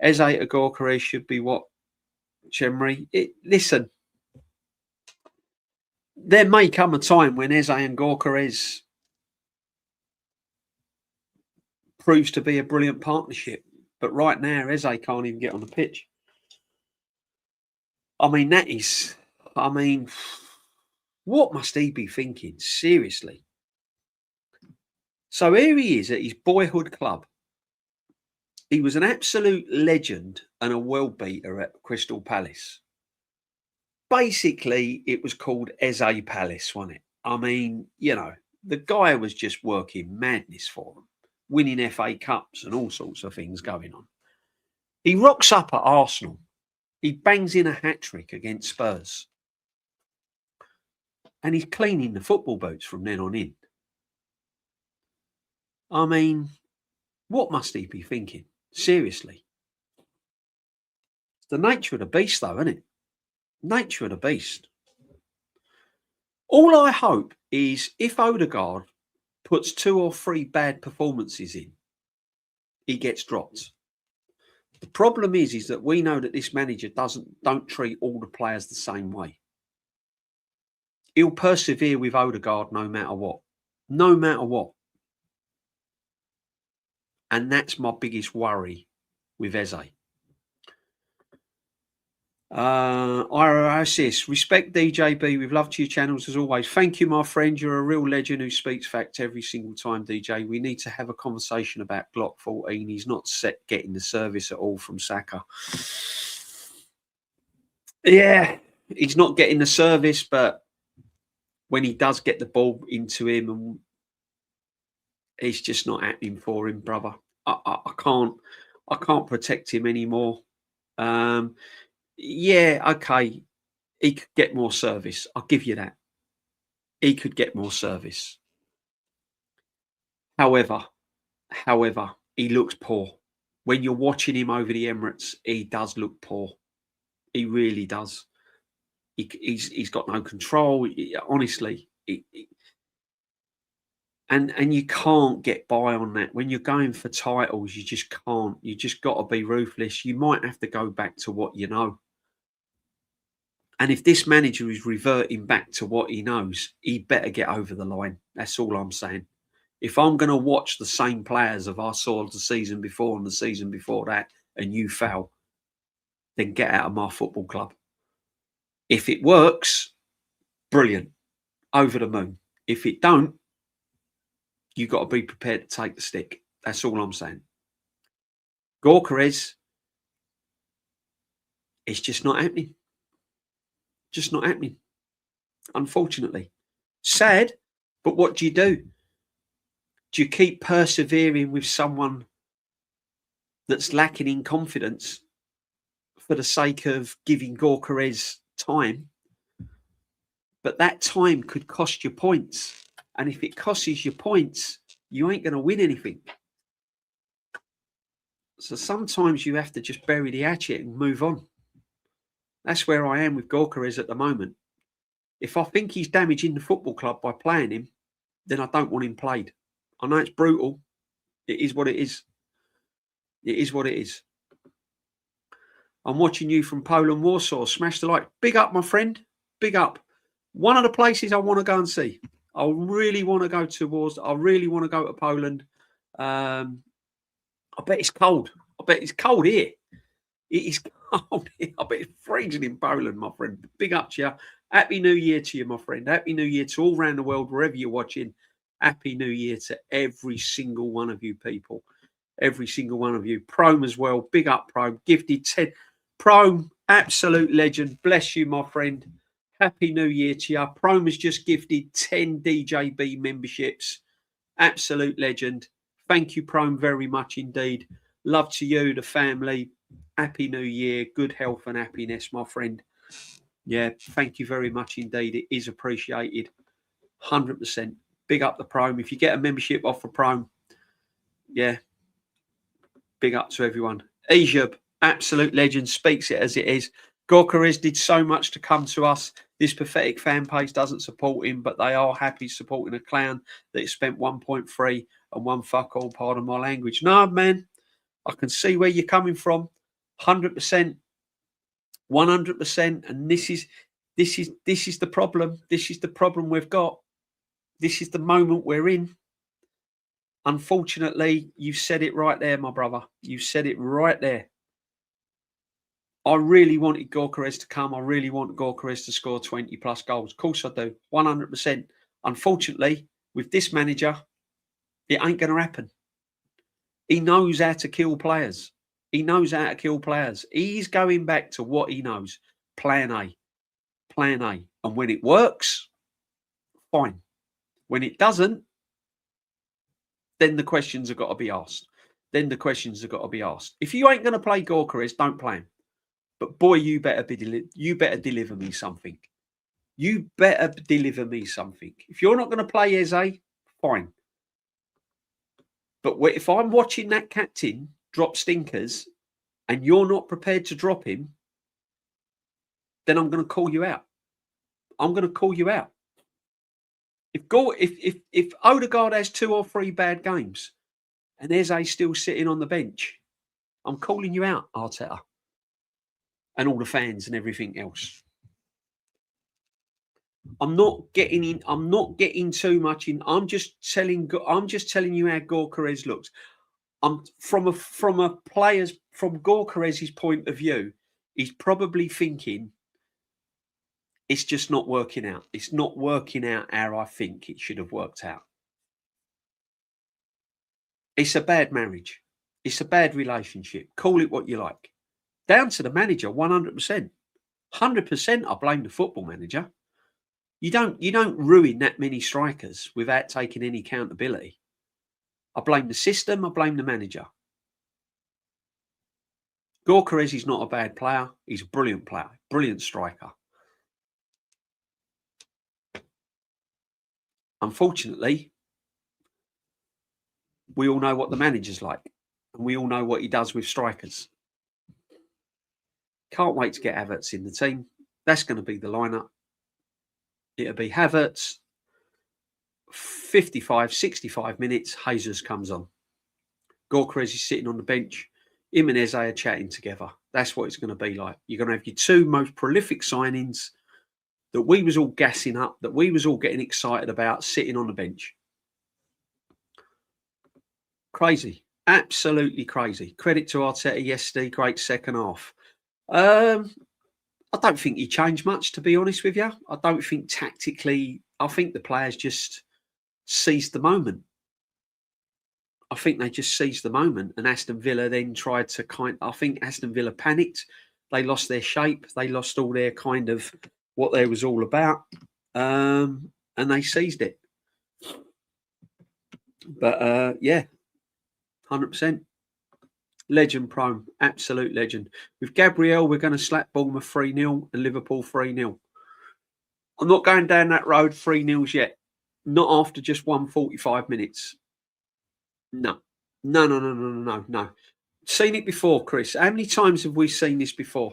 Speaker 1: Eze to Gyokerez should be what, Emery? Listen, there may come a time when Eze and Gyokerez proves to be a brilliant partnership. But right now, Eze can't even get on the pitch. What must he be thinking? Seriously. So here he is at his boyhood club. He was an absolute legend and a world beater at Crystal Palace. Basically, it was called Eze Palace, wasn't it? I mean, the guy was just working madness for them, winning FA Cups and all sorts of things going on. He rocks up at Arsenal. He bangs in a hat-trick against Spurs. And he's cleaning the football boots from then on in. I mean, what must he be thinking? Seriously. It's the nature of the beast, though, isn't it? Nature of the beast. All I hope is if Odegaard puts 2 or 3 bad performances in, he gets dropped. The problem is that we know that this manager don't treat all the players the same way. He'll persevere with Odegaard no matter what. No matter what. And that's my biggest worry with Eze. IROSIS, respect DJB. We've loved your channels as always. Thank you, my friend. You're a real legend who speaks fact every single time, DJ. We need to have a conversation about Glock 14. He's not getting the service at all from Saka. Yeah, he's not getting the service, but when he does get the ball into him, it's just not happening for him, brother. I can't protect him anymore. Yeah, okay. He could get more service. I'll give you that. He could get more service. However, he looks poor. When you're watching him over the Emirates, he does look poor. He really does. He's got no control. Honestly, and you can't get by on that. When you're going for titles, you just can't. You just got to be ruthless. You might have to go back to what you know. And if this manager is reverting back to what he knows, he better get over the line. That's all I'm saying. If I'm going to watch the same players of I saw the season before and the season before that, and you fail, then get out of my football club. If it works, brilliant. Over the moon. If it don't, you've got to be prepared to take the stick. That's all I'm saying. Gyokerez, it's just not happening. Just not happening. Unfortunately. Sad, but what do? Do you keep persevering with someone that's lacking in confidence for the sake of giving Gyokerez time? But that time could cost you points. And if it costs you points, you ain't going to win anything. So sometimes you have to just bury the hatchet and move on. That's where I am with Gyokerez at the moment. If I think he's damaging the football club by playing him, then I don't want him played. I know it's brutal. It is what it is. It is what it is. I'm watching you from Poland, Warsaw. Smash the like. Big up, my friend. Big up. One of the places I want to go and see. I really want to go to Warsaw. I really want to go to Poland. I bet it's cold. I bet it's cold here. It is cold here. I bet it's freezing in Poland, my friend. Big up to you. Happy New Year to you, my friend. Happy New Year to all around the world, wherever you're watching. Happy New Year to every single one of you people. Every single one of you. Prome as well. Big up, Prome. Gifted 10. Prome, absolute legend. Bless you, my friend. Happy New Year to you. Prome has just gifted 10 DJB memberships. Absolute legend. Thank you, Prome, very much indeed. Love to you, the family. Happy New Year. Good health and happiness, my friend. Yeah, thank you very much indeed. It is appreciated. 100%. Big up the Prome. If you get a membership off of Prome, yeah, big up to everyone. Eze, absolute legend, speaks it as it is. Gyokerez did so much to come to us. This pathetic fan page doesn't support him, but they are happy supporting a clown that spent 1.3 and one fuck all, pardon my language. No, man, I can see where you're coming from. 100%. 100%. And this is the problem. This is the problem we've got. This is the moment we're in. Unfortunately, you said it right there, my brother. You said it right there. I really wanted Gyokerez to come. I really want Gyokerez to score 20 plus goals. Of course I do. 100%. Unfortunately, with this manager, It ain't going to happen. He knows how to kill players. He knows how to kill players. He's going back to what he knows. Plan A. Plan A. And when it works, fine. When it doesn't, then the questions have got to be asked. If you ain't going to play Gyokerez, don't play him. But boy, you better deliver me something. You better deliver me something. If you're not going to play Eze, fine. But if I'm watching that captain drop stinkers and you're not prepared to drop him, then I'm going to call you out. If Odegaard has 2 or 3 bad games and Eze's still sitting on the bench, I'm calling you out, Arteta, and all the fans and everything else. I'm not getting too much in. I'm just telling you how Gyokerez looks. From Gyokerez's point of view, he's probably thinking it's just not working out. It's not working out how I think it should have worked out. It's a bad marriage. It's a bad relationship. Call it what you like. Down to the manager, 100%. 100%, I blame the football manager. You don't ruin that many strikers without taking any accountability. I blame the system. I blame the manager. Gyokerez is not a bad player. He's a brilliant player, brilliant striker. Unfortunately, we all know what the manager's like, and we all know what he does with strikers. Can't wait to get Havertz in the team. That's going to be the lineup. It'll be Havertz, 55, 65 minutes, Jesus comes on. Gyokerez is sitting on the bench. Him and Eze are chatting together. That's what it's going to be like. You're going to have your 2 most prolific signings that we was all gassing up, that we was all getting excited about, sitting on the bench. Crazy. Absolutely crazy. Credit to Arteta yesterday. Great second half. I don't think he changed much, to be honest with you. I don't think tactically, I think the players just seized the moment. I think they just seized the moment, and Aston Villa then tried to I think Aston Villa panicked. They lost their shape. They lost all their kind of what they was all about, and they seized it. But yeah, 100%. Legend Prone, absolute legend. With Gabriel, we're going to slap Bournemouth 3-0 and Liverpool 3-0. I'm not going down that road 3-0s yet. Not after just 145 minutes. No. Seen it before, Chris. How many times have we seen this before?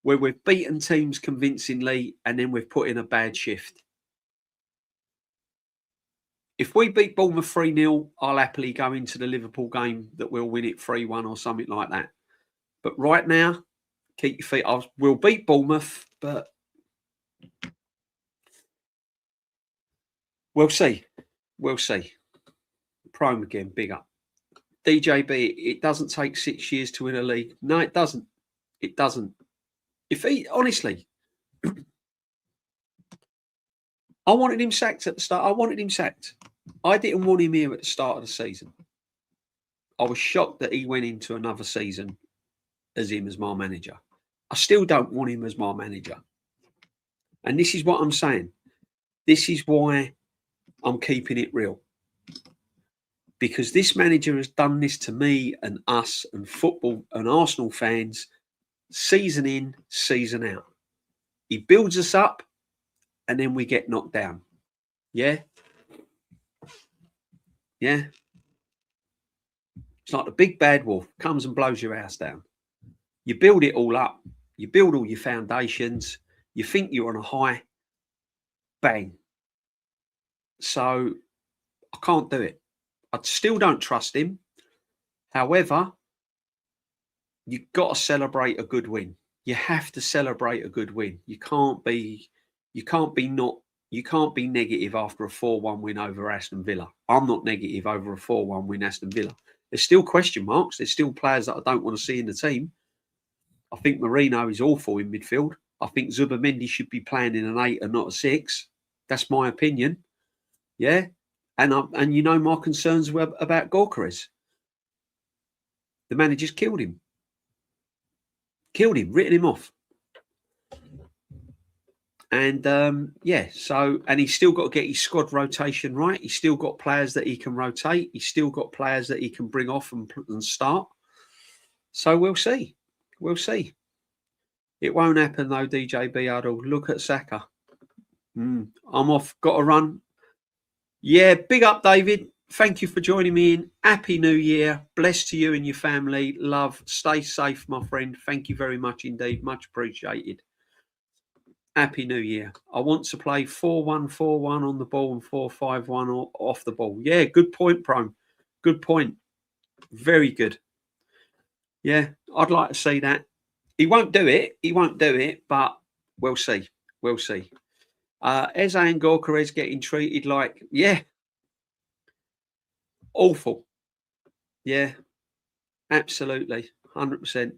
Speaker 1: Where we've beaten teams convincingly and then we've put in a bad shift. If we beat Bournemouth 3-0, I'll happily go into the Liverpool game that we'll win it 3-1 or something like that. But right now, keep your feet. We'll beat Bournemouth, but we'll see. We'll see. Prime again, big up. DJB, it doesn't take 6 years to win a league. No, it doesn't. It doesn't. Honestly, I wanted him sacked at the start. I didn't want him here at the start of the season. I was shocked that he went into another season as my manager. I still don't want him as my manager. And this is what I'm saying. This is why I'm keeping it real. Because this manager has done this to me and us and football and Arsenal fans season in, season out. He builds us up and then we get knocked down. Yeah? Yeah? It's like the big bad wolf comes and blows your house down. You build it all up. You build all your foundations. You think you're on a high. Bang. So I can't do it. I still don't trust him. However, you've got to celebrate a good win. You have to celebrate a good win. You can't be negative after a 4-1 win over Aston Villa. I'm not negative over a 4-1 win Aston Villa. There's still question marks. There's still players that I don't want to see in the team. I think Marino is awful in midfield. I think Zubimendi should be playing in an 8 and not a 6. That's my opinion. Yeah. And you know my concerns were about Gyokerez. The manager's killed him, written him off. And and he's still got to get his squad rotation right. He's still got players that he can rotate. He's still got players that he can bring off and start. So we'll see. We'll see. It won't happen though, DJB Huddle. Look at Saka. I'm off. Got to run. Yeah, big up, David. Thank you for joining me in. Happy New Year. Blessed to you and your family. Love. Stay safe, my friend. Thank you very much indeed. Much appreciated. Happy New Year. I want to play 4-1-4-1 on the ball and 4-5-1 off the ball. Yeah, good point, Prone. Good point. Very good. Yeah, I'd like to see that. He won't do it. He won't do it, but we'll see. We'll see. Eze and Gyokerez getting treated like, awful. Yeah, absolutely. 100%.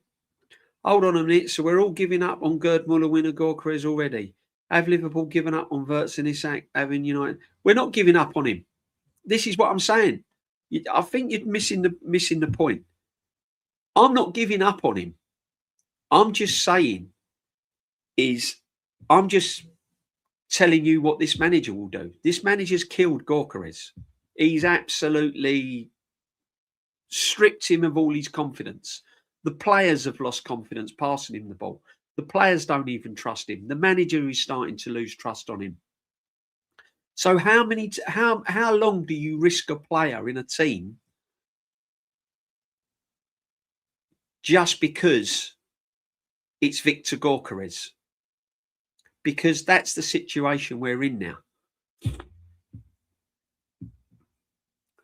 Speaker 1: Hold on a minute. So we're all giving up on Gerd Muller winner Gyokerez already. Have Liverpool given up on Wirtz and Isak? Having United? We're not giving up on him. This is what I'm saying. I think you're missing the point. I'm not giving up on him. I'm just saying I'm just telling you what this manager will do. This manager's killed Gyokerez. He's absolutely stripped him of all his confidence. The players have lost confidence passing him the ball. The players don't even trust him. The manager is starting to lose trust on him. So how long do you risk a player in a team just because it's Victor Gyokerez? Because that's the situation we're in now.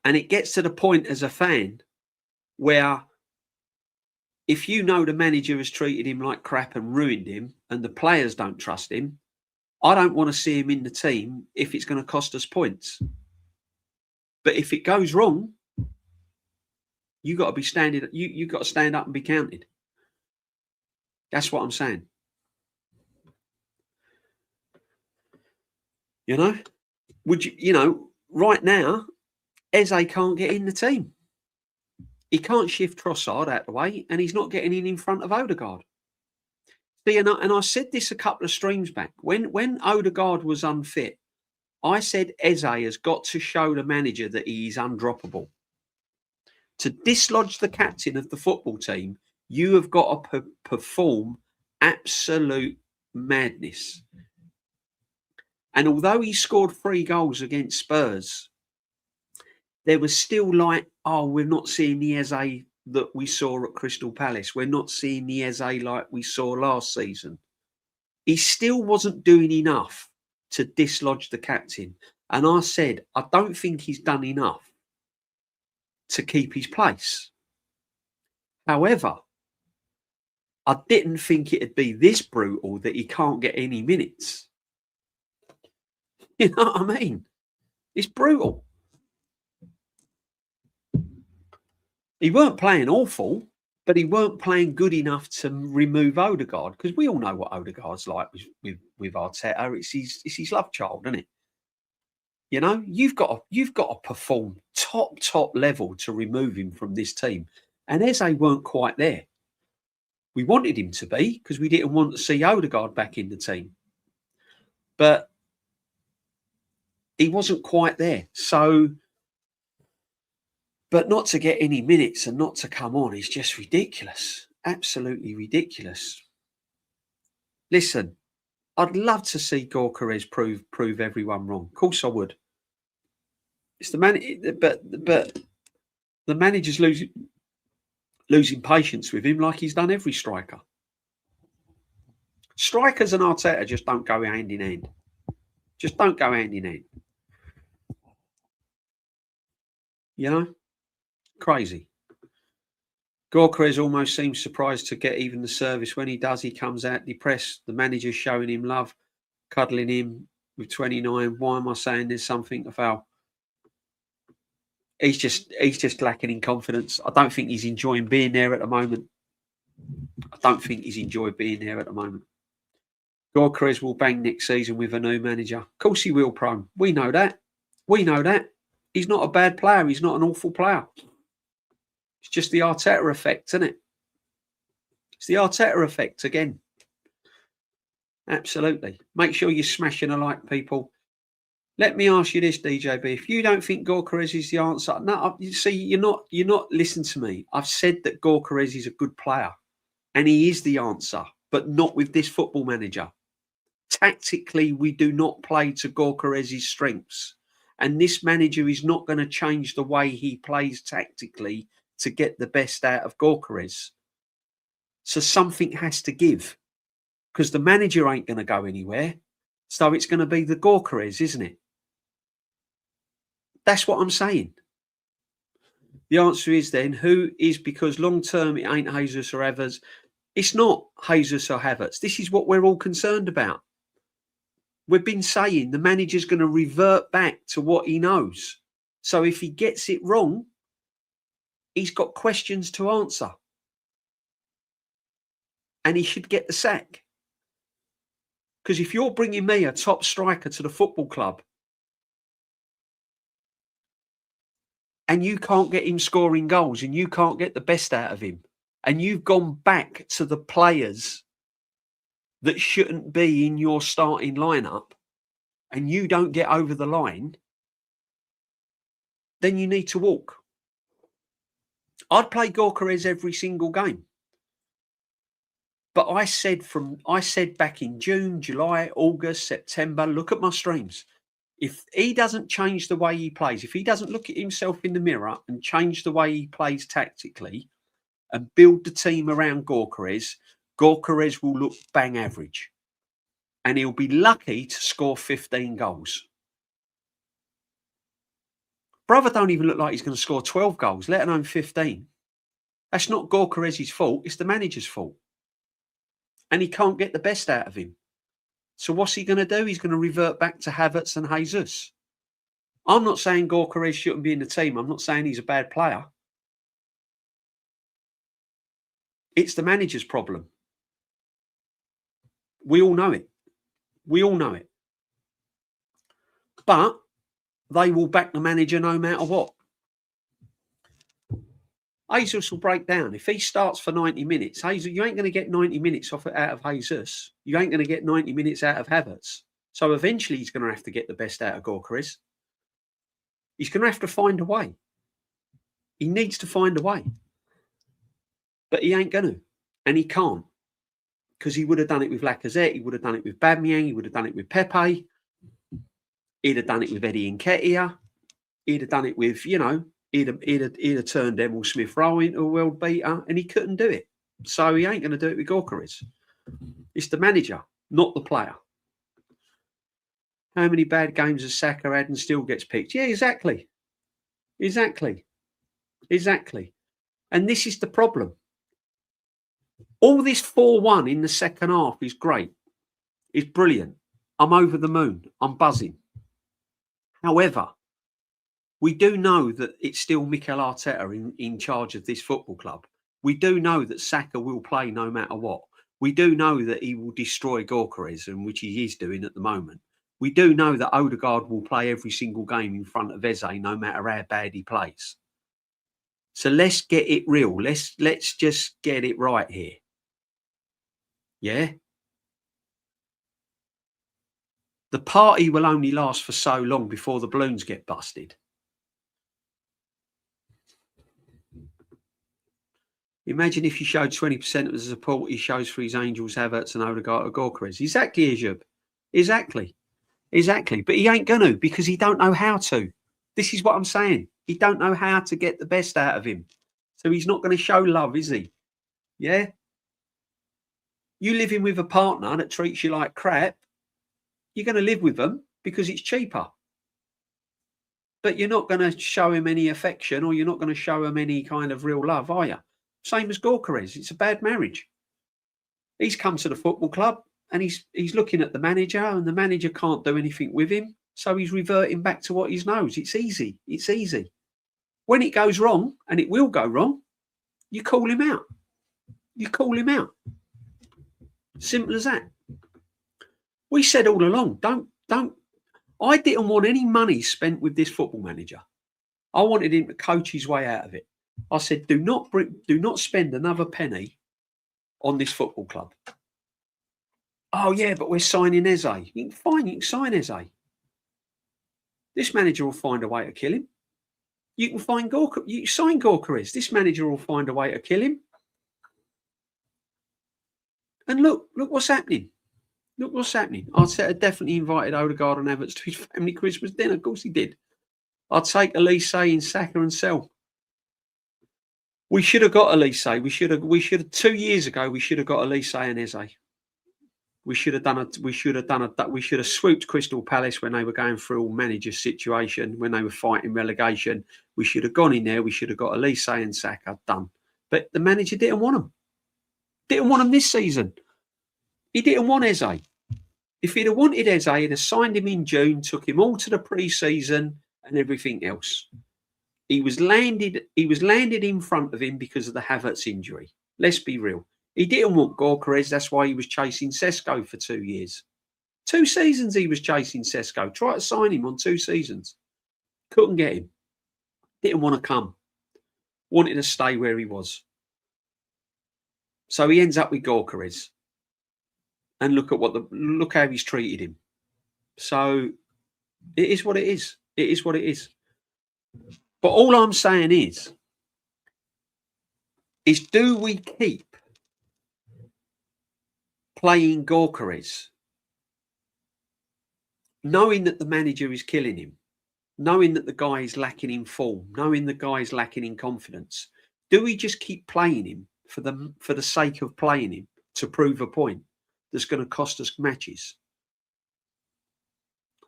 Speaker 1: And it gets to the point as a fan where if you know the manager has treated him like crap and ruined him and the players don't trust him, I don't want to see him in the team if it's going to cost us points. But if it goes wrong, you got to be standing. You got to stand up and be counted. That's what I'm saying. You know, right now, Eze can't get in the team. He can't shift Trossard out the way, and he's not getting in front of Odegaard. See, and I said this a couple of streams back. When Odegaard was unfit, I said Eze has got to show the manager that he is undroppable. To dislodge the captain of the football team, you have got to perform absolute madness. And although he scored 3 goals against Spurs, there was still like, we're not seeing the Eze that we saw at Crystal Palace. We're not seeing the Eze like we saw last season. He still wasn't doing enough to dislodge the captain. And I said, I don't think he's done enough to keep his place. However, I didn't think it'd be this brutal that he can't get any minutes. You know what I mean? It's brutal. He weren't playing awful, but he weren't playing good enough to remove Odegaard, because we all know what Odegaard's like with Arteta. It's his love child, isn't it? You know, you've got to perform top level to remove him from this team. And Eze weren't quite there. We wanted him to be, because we didn't want to see Odegaard back in the team. But he wasn't quite there. So, but not to get any minutes and not to come on is just ridiculous. Absolutely ridiculous. Listen, I'd love to see Gyokerez prove everyone wrong. Of course I would. It's the man, but the manager's losing patience with him like he's done every striker. Strikers and Arteta just don't go hand in hand. Just don't go hand in hand. You know? Crazy. Gyokerez almost seems surprised to get even the service. When he does, he comes out depressed. The manager's showing him love, cuddling him with 29. Why am I saying there's something to foul? He's just lacking in confidence. I don't think he's enjoying being there at the moment. Gyokerez will bang next season with a new manager. Of course he will, Prone. We know that. He's not a bad player. He's not an awful player. It's just the Arteta effect, isn't it? It's the Arteta effect again. Absolutely. Make sure you're smashing a like, people. Let me ask you this, DJB. If you don't think Gyokerez is the answer, no, you see, you're not listening to me. I've said that Gyokerez is a good player, and he is the answer, but not with this football manager. Tactically, we do not play to Gyokerez's strengths, and this manager is not going to change the way he plays tactically to get the best out of Gyokerez. So something has to give, because the manager ain't going to go anywhere. So it's going to be the Gyokerez, isn't it? That's what I'm saying. The answer is then, who is, because long term it ain't Jesus or Havertz. It's not Jesus or Havertz. This is what we're all concerned about. We've been saying the manager's going to revert back to what he knows. So if he gets it wrong, he's got questions to answer. And he should get the sack. Because if you're bringing me a top striker to the football club and you can't get him scoring goals and you can't get the best out of him, and you've gone back to the players that shouldn't be in your starting lineup, and you don't get over the line, then you need to walk. I'd play Gyokerez every single game. But I said back in June, July, August, September, look at my streams. If he doesn't change the way he plays, if he doesn't look at himself in the mirror and change the way he plays tactically and build the team around Gyokerez, Gyokerez will look bang average. And he'll be lucky to score 15 goals. Brother don't even look like he's going to score 12 goals, let alone 15. That's not Gyokerez's fault. It's the manager's fault. And he can't get the best out of him. So what's he going to do? He's going to revert back to Havertz and Jesus. I'm not saying Gyokerez shouldn't be in the team. I'm not saying he's a bad player. It's the manager's problem. We all know it. We all know it. But they will back the manager no matter what. Jesus will break down. If he starts for 90 minutes, Jesus, you ain't going to get 90 minutes out of Jesus. You ain't going to get 90 minutes out of Havertz. So eventually he's going to have to get the best out of Gyokerez. He's going to have to find a way. He needs to find a way. But he ain't going to. And he can't. Because he would have done it with Lacazette. He would have done it with Aubameyang. He would have done it with Pepe. He'd have done it with Eddie Nketiah. He'd have done it with, he'd have turned Emil Smith-Rowe into a world beater, and he couldn't do it. So he ain't going to do it with Gyokerez. It's the manager, not the player. How many bad games has Saka had and still gets picked? Yeah, exactly. Exactly. And this is the problem. All this 4-1 in the second half is great. It's brilliant. I'm over the moon. I'm buzzing. However, we do know that it's still Mikel Arteta in charge of this football club. We do know that Saka will play no matter what. We do know that he will destroy Gyokerez, and which he is doing at the moment. We do know that Odegaard will play every single game in front of Eze, no matter how bad he plays. So let's get it real. Let's just get it right here. Yeah? The party will only last for so long before the balloons get busted. Imagine if you showed 20% of the support he shows for his Angels, Havertz and Odegaard or Gyokerez. Exactly, Ejub. Exactly. But he ain't going to, because he don't know how to. This is what I'm saying. He don't know how to get the best out of him. So he's not going to show love, is he? Yeah? You living with a partner that treats you like crap, you're going to live with them because it's cheaper. But you're not going to show him any affection, or you're not going to show him any kind of real love, are you? Same as Gyokerez. It's a bad marriage. He's come to the football club and he's looking at the manager, and the manager can't do anything with him. So he's reverting back to what he knows. It's easy. It's easy. When it goes wrong, and it will go wrong, you call him out. You call him out. Simple as that. We said all along, don't. I didn't want any money spent with this football manager. I wanted him to coach his way out of it. I said, do not spend another penny on this football club. Oh yeah, but we're signing Eze. You can sign Eze. This manager will find a way to kill him. You can find Gorka. You sign Gyokerez. This manager will find a way to kill him. And look what's happening. Look what's happening. Arteta definitely invited Odegaard and Havertz to his family Christmas dinner. Of course he did. I'd take Eze in Saka and sell. We should have got Eze. We should have 2 years ago. We should have got Eze and Eze. We should have swooped Crystal Palace when they were going through all manager situation, when they were fighting relegation. We should have gone in there. We should have got Eze and Saka done. But the manager didn't want them. Didn't want them this season. He didn't want Eze. If he'd have wanted Eze, he'd have signed him in June, took him all to the pre-season and everything else. He was landed in front of him because of the Havertz injury. Let's be real. He didn't want Gyokerez. That's why he was chasing Sesko for 2 years. 2 seasons he was chasing Sesko. Tried to sign him on 2 seasons. Couldn't get him. Didn't want to come. Wanted to stay where he was. So he ends up with Gyokerez. And look how he's treated him. So it is what it is. It is what it is. But all I'm saying is do we keep playing Gyokerez, knowing that the manager is killing him, knowing that the guy is lacking in form, knowing the guy is lacking in confidence? Do we just keep playing him for the sake of playing him to prove a point that's going to cost us matches?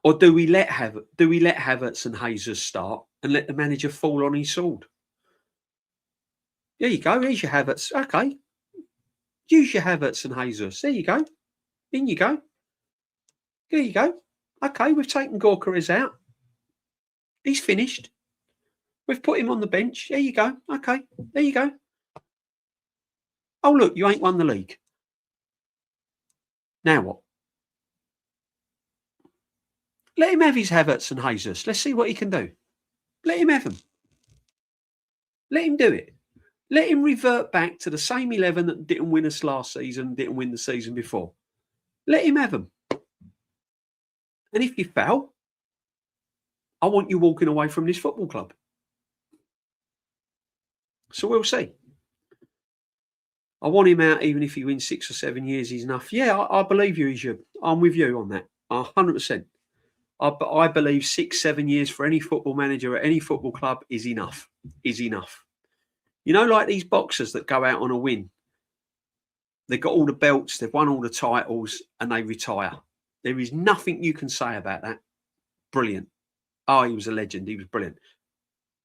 Speaker 1: Or do we let Havertz and Jesus start and let the manager fall on his sword? There you go. Here's your Havertz. Okay. Use your Havertz and Jesus. There you go. In you go. There you go. Okay, we've taken Gyokerez out. He's finished. We've put him on the bench. There you go. Okay. There you go. Oh, look, you ain't won the league. Now what? Let him have his Havertz and Jesus. Let's see what he can do. Let him have them. Let him do it. Let him revert back to the same 11 that didn't win us last season, didn't win the season before. Let him have them. And if you fail, I want you walking away from this football club. So we'll see. I want him out even if he wins 6 or 7 years, he's enough. Yeah, I believe you, he should. I'm with you on that. 100%. I believe 6, 7 years for any football manager at any football club is enough. Is enough. You know, like these boxers that go out on a win. They've got all the belts, they've won all the titles, and they retire. There is nothing you can say about that. Brilliant. Oh, he was a legend. He was brilliant.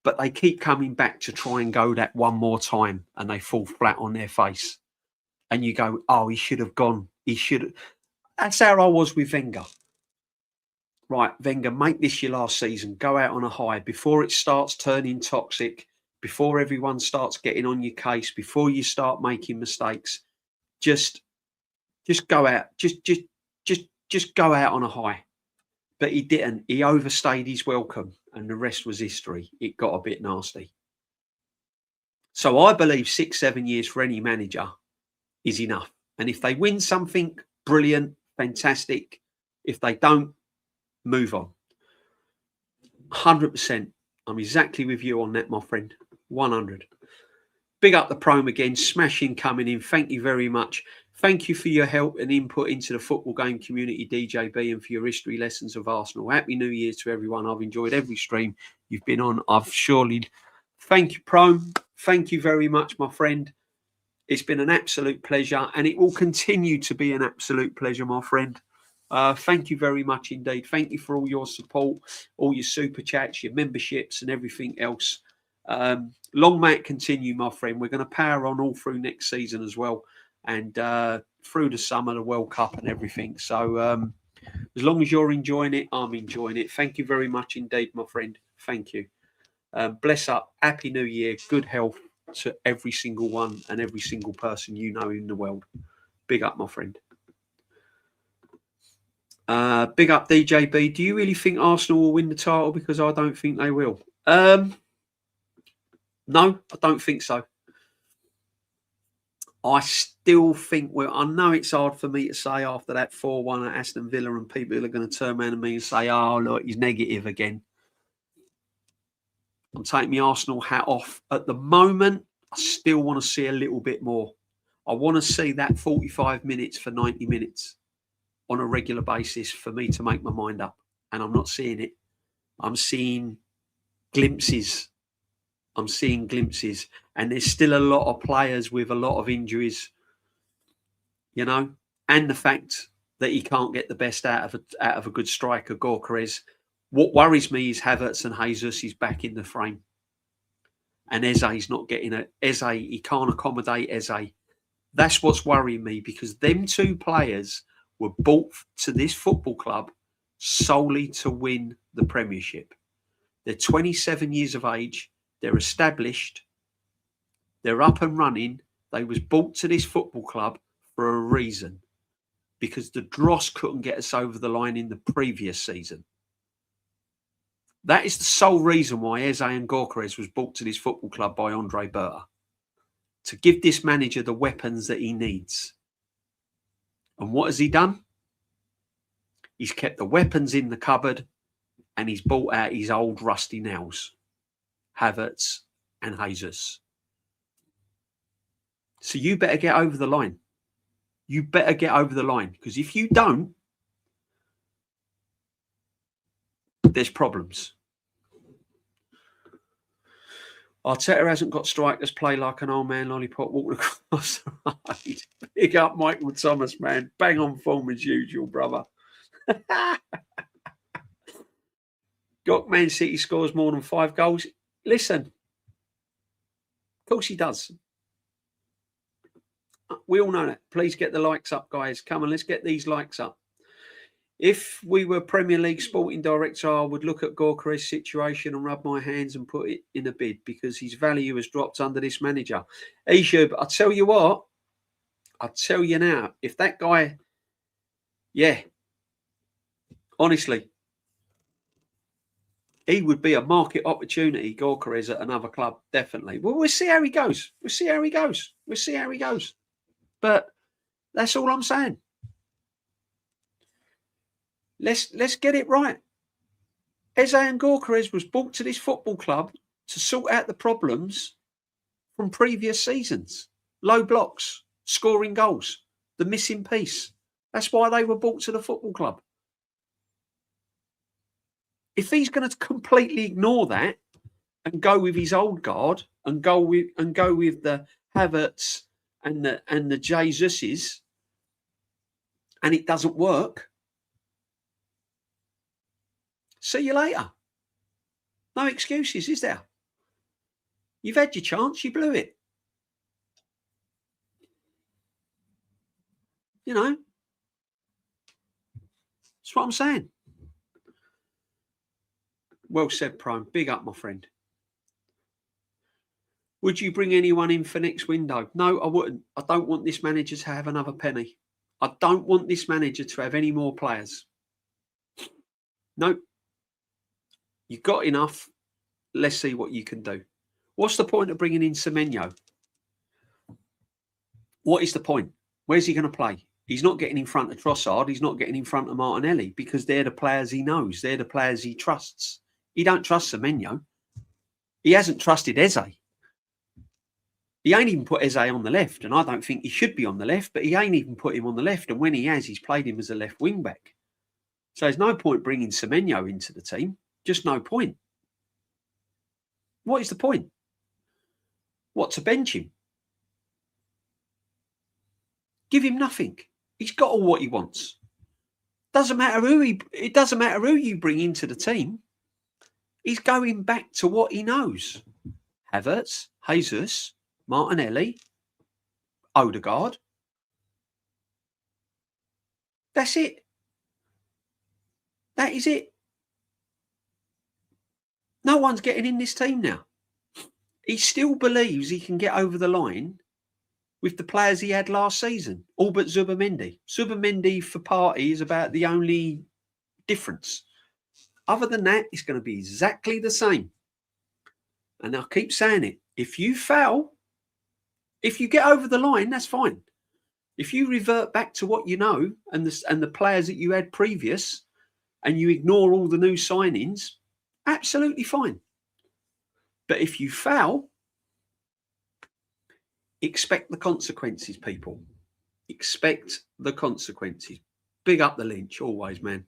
Speaker 1: But they keep coming back to try and go that one more time, and they fall flat on their face. And you go, oh, he should have gone. He should have. That's how I was with Wenger. Right, Wenger, make this your last season. Go out on a high before it starts turning toxic, before everyone starts getting on your case, before you start making mistakes. Just go out. Just go out on a high. But he didn't. He overstayed his welcome, and the rest was history. It got a bit nasty. So I believe 6, 7 years for any manager is enough. And if they win something, brilliant, fantastic. If they don't, move on. 100%. I'm exactly with you on that, my friend. 100. Big up the Prom again. Smashing coming in. Thank you very much. Thank you for your help and input into the football game community, DJB, and for your history lessons of Arsenal. Happy New Year to everyone. I've enjoyed every stream you've been on. Thank you, Prom. Thank you very much, my friend. It's been an absolute pleasure, and it will continue to be an absolute pleasure, my friend. Thank you very much indeed. Thank you for all your support, all your super chats, your memberships and everything else. Long may it continue, my friend. We're going to power on all through next season as well, and through the summer, the World Cup and everything. So as long as you're enjoying it, I'm enjoying it. Thank you very much indeed, my friend. Thank you. Bless up. Happy New Year. Good health to every single one and every single person you know in the world. Big up, my friend. Big up DJB. Do you really think Arsenal will win the title? Because I don't think they will. No, I don't think so. I still think, well, I know it's hard for me to say after that 4-1 at Aston Villa, and people are going to turn around to me and say, oh, look, he's negative again. I'm taking my Arsenal hat off. At the moment, I still want to see a little bit more. I want to see that 45 minutes for 90 minutes on a regular basis for me to make my mind up. And I'm not seeing it. I'm seeing glimpses. And there's still a lot of players with a lot of injuries, you know, and the fact that he can't get the best out of a good striker, Gyokerez. What worries me is Havertz and Jesus is back in the frame. And Eze is not getting it. Eze, he can't accommodate Eze. That's what's worrying me, because them two players were bought to this football club solely to win the Premiership. They're 27 years of age. They're established. They're up and running. They was bought to this football club for a reason, because the dross couldn't get us over the line in the previous season. That is the sole reason why Eze and Gyokerez was brought to this football club by Andre Berta, to give this manager the weapons that he needs. And what has he done? He's kept the weapons in the cupboard, and he's brought out his old rusty nails, Havertz and Jesus. So you better get over the line. You better get over the line, because if you don't, there's problems. Arteta hasn't got strikers play like an old man lollipop walking across the road. Big up Michael Thomas, man. Bang on form as usual, brother. Got Man City scores more than 5 goals. Listen, of course he does. We all know that. Please get the likes up, guys. Come on, let's get these likes up. If we were Premier League sporting director, I would look at Gyokerez's situation and rub my hands and put it in a bid, because his value has dropped under this manager. Eze, I tell you what, I tell you now, if that guy, yeah, honestly, he would be a market opportunity, Gyokerez, at another club, definitely. Well, we'll see how he goes. We'll see how he goes. But that's all I'm saying. Let's get it right. Eze and Gyokerez was brought to this football club to sort out the problems from previous seasons. Low blocks, scoring goals, the missing piece. That's why they were brought to the football club. If he's going to completely ignore that and go with his old guard and go with the Havertz and the Jesuses, and it doesn't work, see you later. No excuses, is there? You've had your chance, you blew it. You know, that's what I'm saying. Well said, Prime. Big up, my friend. Would you bring anyone in for next window? No, I wouldn't. I don't want this manager to have another penny. I don't want this manager to have any more players. No. You've got enough. Let's see what you can do. What's the point of bringing in Semenyo? What is the point? Where's he going to play? He's not getting in front of Trossard. He's not getting in front of Martinelli, because they're the players he knows. They're the players he trusts. He don't trust Semenyo. He hasn't trusted Eze. He ain't even put Eze on the left, and I don't think he should be on the left, but he ain't even put him on the left. And when he has, he's played him as a left wing back. So there's no point bringing Semenyo into the team. Just no point. What is the point? What, to bench him? Give him nothing. He's got all what he wants. It doesn't matter who you bring into the team. He's going back to what he knows. Havertz, Jesus, Martinelli, Odegaard. That's it. That is it. No one's getting in this team now. He still believes he can get over the line with the players he had last season, all but Zubimendi. Zubimendi for party is about the only difference. Other than that, it's going to be exactly the same. And I keep saying it. If you foul, if you get over the line, that's fine. If you revert back to what you know and the players that you had previous, and you ignore all the new signings, absolutely fine. But if you foul, expect the consequences, people. Expect the consequences. Big up the Lynch, always, man.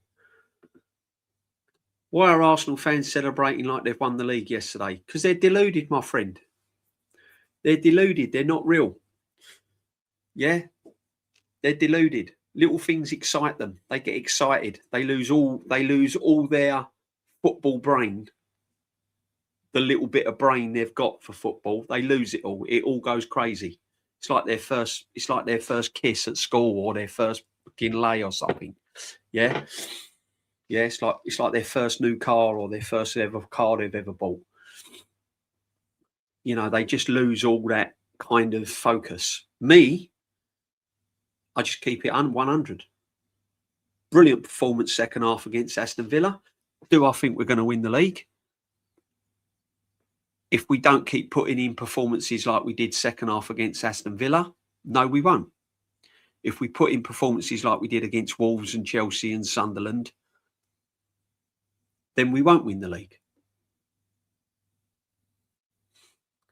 Speaker 1: Why are Arsenal fans celebrating like they've won the league yesterday? Because they're deluded, my friend. They're deluded. They're not real. Yeah, they're deluded. Little things excite them. They get excited. They lose all their football brain. The little bit of brain they've got for football, they lose it all. It all goes crazy. It's like their first kiss at school or their first fucking lay or something. Yeah. Yeah, it's like their first new car or their first ever car they've ever bought. You know, they just lose all that kind of focus. Me, I just keep it 100. Brilliant performance second half against Aston Villa. Do I think we're going to win the league? If we don't keep putting in performances like we did second half against Aston Villa, no, we won't. If we put in performances like we did against Wolves and Chelsea and Sunderland, then we won't win the league.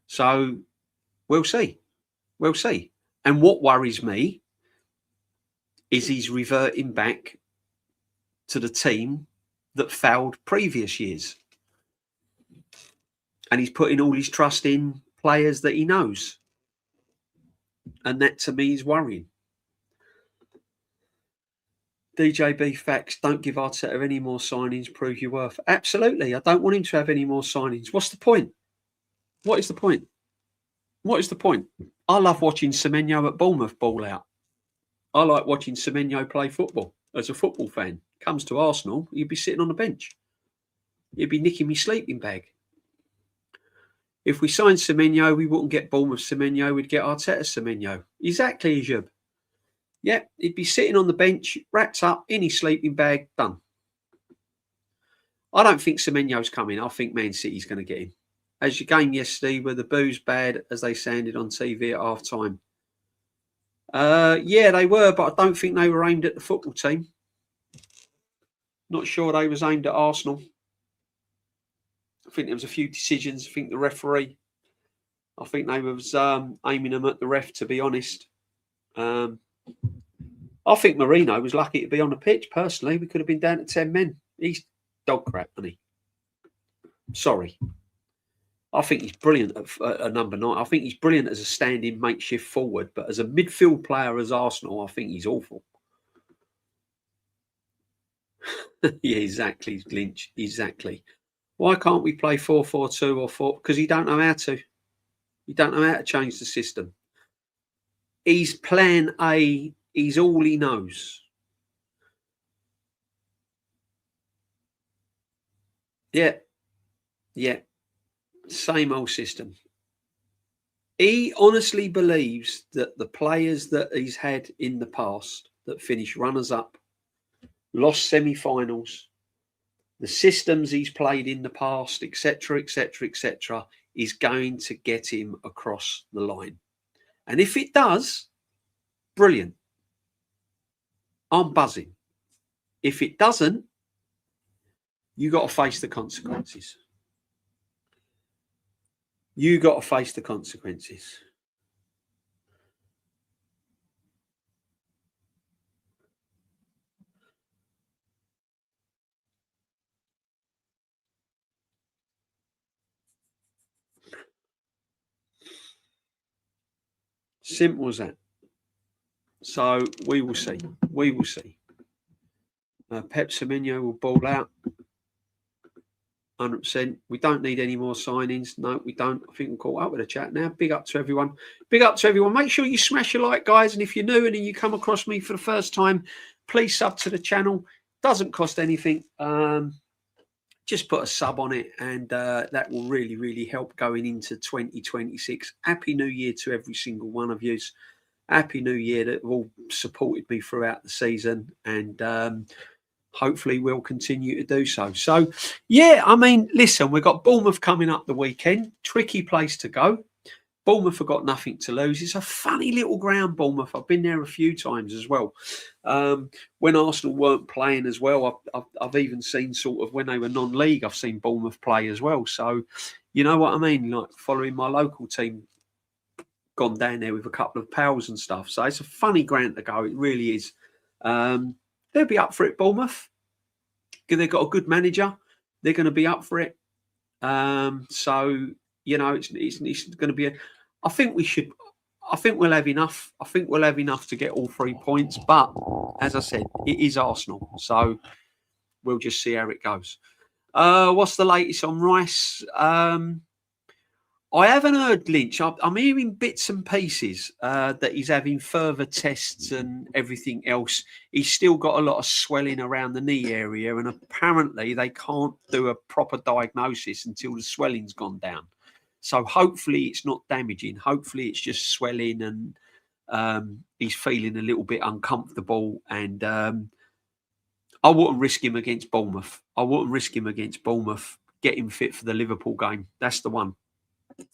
Speaker 1: So we'll see. We'll see. And what worries me is he's reverting back to the team that failed previous years. And he's putting all his trust in players that he knows. And that, to me, is worrying. DJB facts, don't give Arteta any more signings, prove your worth. Absolutely. I don't want him to have any more signings. What's the point? What is the point? What is the point? I love watching Semenyo at Bournemouth ball out. I like watching Semenyo play football as a football fan. Comes to Arsenal, he'd be sitting on the bench. He'd be nicking me sleeping bag. If we signed Semenyo, we wouldn't get Bournemouth Semenyo, we'd get Arteta Semenyo. Exactly, Jub. Yeah, he'd be sitting on the bench, wrapped up in his sleeping bag, done. I don't think Semenyo's coming. I think Man City's going to get him. As your game yesterday, were the boos bad as they sounded on TV at half time? Yeah, they were, but I don't think they were aimed at the football team. Not sure they was aimed at Arsenal. I think there was a few decisions. I think the referee, I think they was aiming them at the ref, to be honest. I think Marino was lucky to be on the pitch, personally. We could have been down to 10 men. He's dog crap, isn't he? Sorry. I think he's brilliant at number 9. I think he's brilliant as a standing makeshift forward, but as a midfield player as Arsenal, I think he's awful. Yeah, exactly, Lynch. Exactly. Why can't we play 4-4-2 or 4? Because he don't know how to. He don't know how to change the system. He's plan A. He's all he knows. Yeah. Yeah. Same old system. He honestly believes that the players that he's had in the past that finished runners-up, lost semi-finals, the systems he's played in the past, etc., etc., etc., is going to get him across the line. And if it does, brilliant. I'm buzzing. If it doesn't, you got to face the consequences. You got to face the consequences. Simple as that. So we will see. We will see. Pep Semenyo will ball out 100%. We don't need any more signings. No, we don't. I think we're caught up with the chat now. Big up to everyone. Big up to everyone. Make sure you smash your like, guys. And if you're new and you come across me for the first time, please sub to the channel. Doesn't cost anything. Just put a sub on it, and that will really, really help going into 2026. Happy New Year to every single one of you. Happy New Year that have all supported me throughout the season. And hopefully we'll continue to do so. So, yeah, I mean, listen, we've got Bournemouth coming up the weekend. Tricky place to go. Bournemouth have got nothing to lose. It's a funny little ground, Bournemouth. I've been there a few times as well. When Arsenal weren't playing as well, I've even seen sort of when they were non-league, I've seen Bournemouth play as well. So, you know what I mean? Like following my local team, gone down there with a couple of pals and stuff. So it's a funny ground to go. It really is. They'll be up for it, Bournemouth. They've got a good manager. They're going to be up for it. So, you know, it's going to be I think we'll have enough. I think we'll have enough to get all 3 points. But as I said, it is Arsenal. So we'll just see how it goes. What's the latest on Rice? I haven't heard Lynch. I'm hearing bits and pieces that he's having further tests and everything else. He's still got a lot of swelling around the knee area, and apparently they can't do a proper diagnosis until the swelling's gone down. So hopefully it's not damaging. Hopefully it's just swelling and he's feeling a little bit uncomfortable. And I wouldn't risk him against Bournemouth. Get him fit for the Liverpool game. That's the one.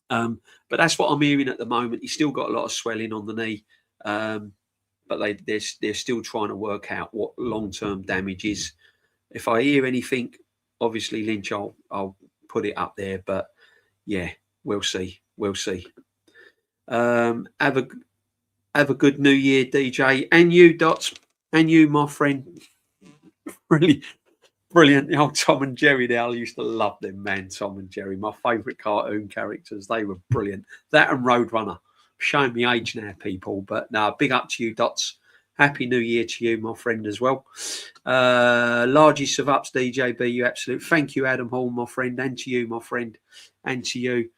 Speaker 1: But that's what I'm hearing at the moment. He's still got a lot of swelling on the knee, but they're still trying to work out what long-term damage is. If I hear anything, obviously Lynch, I'll put it up there. But yeah, we'll see. Have a good New Year, DJ, and you, Dots, and you, my friend. Really. Brilliant. The old Tom and Jerry there. I used to love them, man. Tom and Jerry, my favourite cartoon characters. They were brilliant. That and Roadrunner. Showing me age now, people. But no, big up to you, Dots. Happy New Year to you, my friend, as well. Largest of ups, DJB, you absolute. Thank you, Adam Hall, my friend, and to you, my friend, and to you.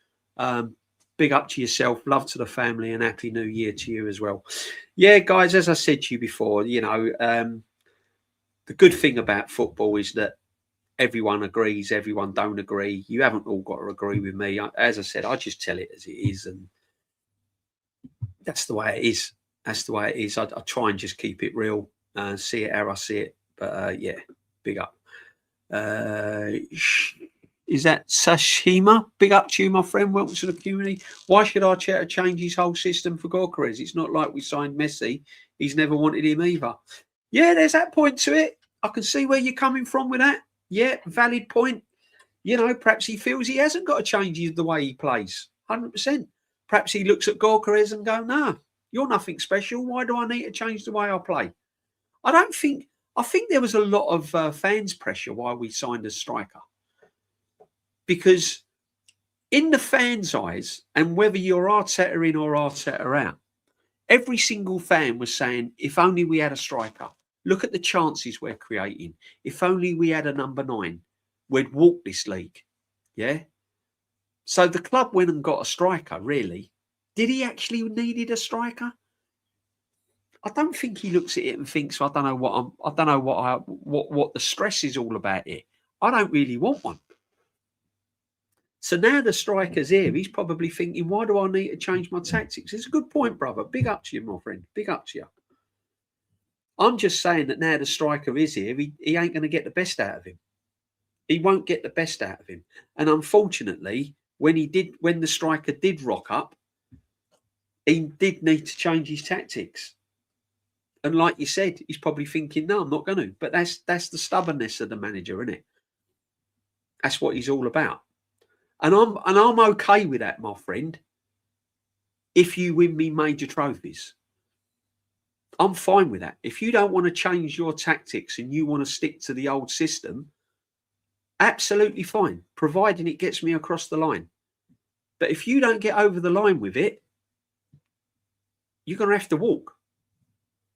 Speaker 1: Big up to yourself. Love to the family and Happy New Year to you as well. Yeah, guys, as I said to you before, you know, the good thing about football is that everyone agrees, everyone don't agree. You haven't all got to agree with me. As I said, I just tell it as it is, and that's the way it is. I try and just keep it real, see it how I see it. But yeah, big up. Is that Sashima? Big up to you, my friend. Welcome to the community. Why should Arteta change his whole system for Gyokerez? It's not like we signed Messi. He's never wanted him either. Yeah, there's that point to it. I can see where you're coming from with that. Yeah, valid point. You know, perhaps he feels he hasn't got to change the way he plays. 100%. Perhaps he looks at Gyokerez and go, no, you're nothing special. Why do I need to change the way I play? I think there was a lot of fans' pressure while we signed a striker. Because in the fans' eyes, and whether you're Arteta in or Arteta out, every single fan was saying, if only we had a striker. Look at the chances we're creating. If only we had a number 9, we'd walk this league. Yeah? So the club went and got a striker, really. Did he actually needed a striker? I don't think he looks at it and thinks, I don't know what the stress is all about here. I don't really want one. So now the striker's here, he's probably thinking, why do I need to change my tactics? It's a good point, brother. Big up to you, my friend. Big up to you. I'm just saying that now the striker is here, he ain't going to get the best out of him. He won't get the best out of him. And unfortunately, when the striker did rock up, he did need to change his tactics. And like you said, he's probably thinking, no, I'm not going to. But that's the stubbornness of the manager, isn't it? That's what he's all about. And I'm okay with that, my friend. If you win me major trophies, I'm fine with that. If you don't want to change your tactics and you want to stick to the old system, absolutely fine, providing it gets me across the line. But if you don't get over the line with it, you're going to have to walk.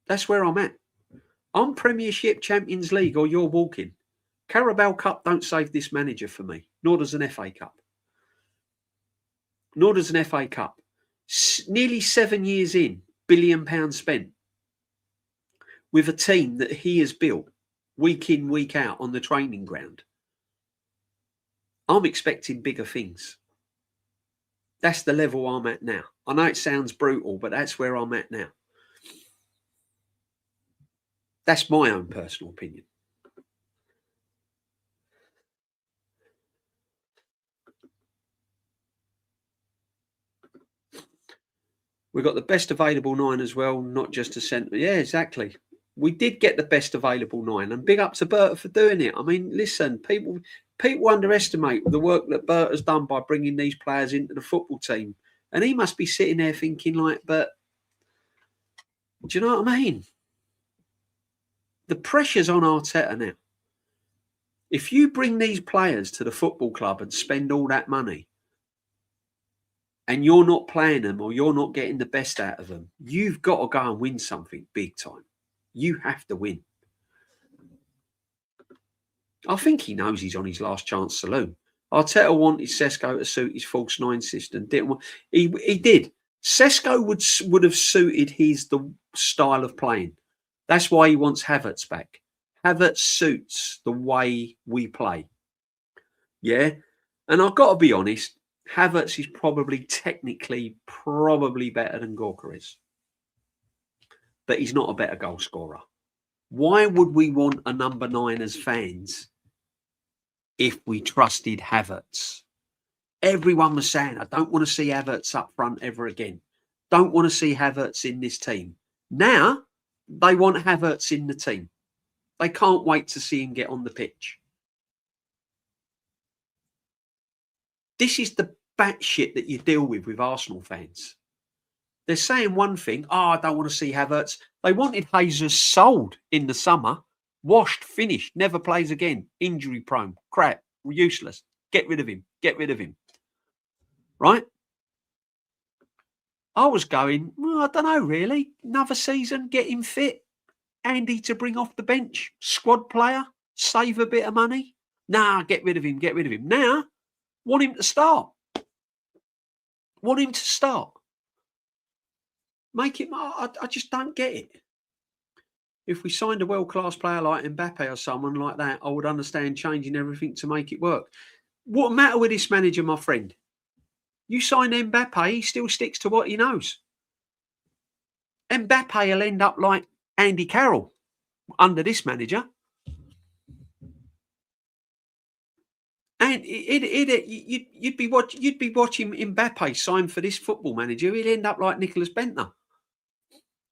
Speaker 1: That's where I'm at. I'm Premiership, Champions League, or you're walking. Carabao Cup don't save this manager for me, nor does an FA Cup. Nearly 7 years in, £1 billion spent with a team that he has built week in, week out on the training ground. I'm expecting bigger things. That's the level I'm at now. I know it sounds brutal, but that's where I'm at now. That's my own personal opinion. We've got the best available 9 as well, not just a centre. Yeah, exactly. We did get the best available 9, and big up to Berta for doing it. I mean, listen, people underestimate the work that Bert has done by bringing these players into the football team. And he must be sitting there thinking like, but do you know what I mean? The pressure's on Arteta now. If you bring these players to the football club and spend all that money and you're not playing them or you're not getting the best out of them, you've got to go and win something big time. You have to win. I think he knows he's on his last chance saloon. Arteta wanted Sesko to suit his false 9 system. He did. Sesko would have suited the style of playing. That's why he wants Havertz back. Havertz suits the way we play. Yeah? And I've got to be honest, Havertz is technically better than Gyokerez. But he's not a better goal scorer. Why would we want a number 9 as fans if we trusted Havertz? Everyone was saying, I don't want to see Havertz up front ever again. Don't want to see Havertz in this team. Now, they want Havertz in the team. They can't wait to see him get on the pitch. This is the batshit that you deal with Arsenal fans. They're saying one thing, I don't want to see Havertz. They wanted Jesus sold in the summer, washed, finished, never plays again, injury prone, crap, useless. Get rid of him. Get rid of him. Right? I was going, well, I don't know, really. Another season, get him fit. Andy to bring off the bench. Squad player. Save a bit of money. Nah, get rid of him. Get rid of him. Now, want him to start. Want him to start. Make it. I just don't get it. If we signed a world-class player like Mbappe or someone like that, I would understand changing everything to make it work. What matter with this manager, my friend? You sign Mbappe, he still sticks to what he knows. Mbappe will end up like Andy Carroll under this manager. And you'd be watching Mbappe sign for this football manager. He'll end up like Nicholas Bentner.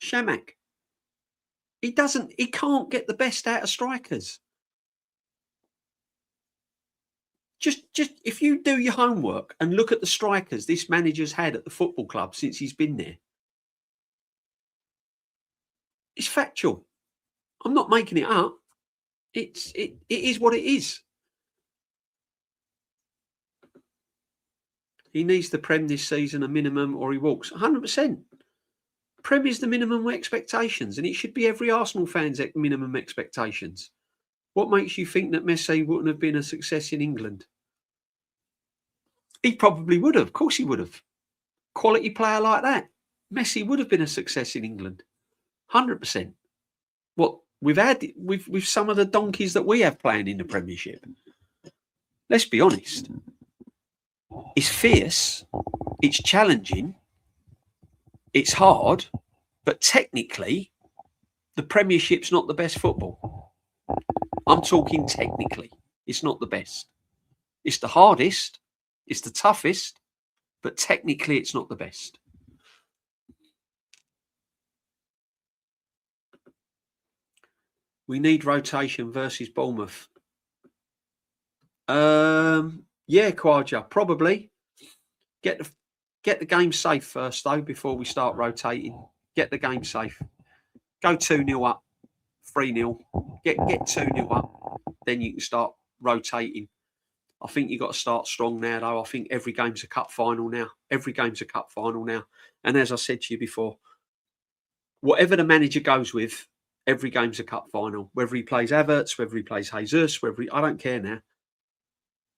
Speaker 1: Shamak. He can't get the best out of strikers. Just if you do your homework and look at the strikers this manager's had at the football club since he's been there, it's factual. I'm not making it up. It is what it is. He needs the Prem this season, a minimum, or he walks. 100%. Prem is the minimum expectations, and it should be every Arsenal fan's minimum expectations. What makes you think that Messi wouldn't have been a success in England? He probably would have. Of course he would have. Quality player like that. Messi would have been a success in England. 100%. What we've had with some of the donkeys that we have playing in the Premiership. Let's be honest. It's fierce. It's challenging. It's hard. But technically, the Premiership's not the best football. I'm talking technically. It's not the best. It's the hardest. It's the toughest. But technically, it's not the best. We need rotation versus Bournemouth. Yeah, Kwaja, probably. Get the game safe first, though, before we start rotating. Get the game safe. Go 2-0 up, 3-0. Get 2-0 up. Then you can start rotating. I think you've got to start strong now, though. I think every game's a cup final now. Every game's a cup final now. And as I said to you before, whatever the manager goes with, every game's a cup final. Whether he plays Havertz, whether he plays Jesus, I don't care now.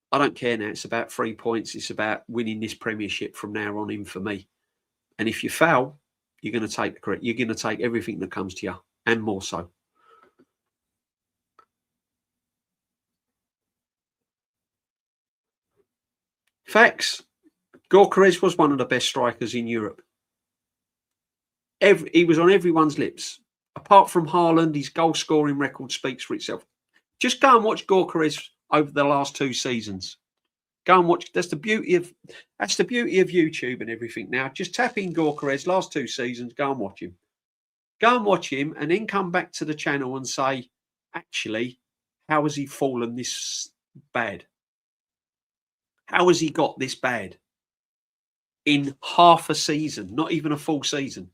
Speaker 1: I don't care now. It's about 3 points. It's about winning this Premiership from now on in for me. And if you fail, you're going to take everything that comes to you, and more so. Facts. Gyokerez was one of the best strikers in Europe. He was on everyone's lips. Apart from Haaland, his goal-scoring record speaks for itself. Just go and watch Gyokerez over the last 2 seasons. Go and watch. That's the beauty of YouTube and everything. Now, just tap in Gyokerez last 2 seasons. Go and watch him. Go and watch him, and then come back to the channel and say, actually, how has he fallen this bad? How has he got this bad in half a season? Not even a full season.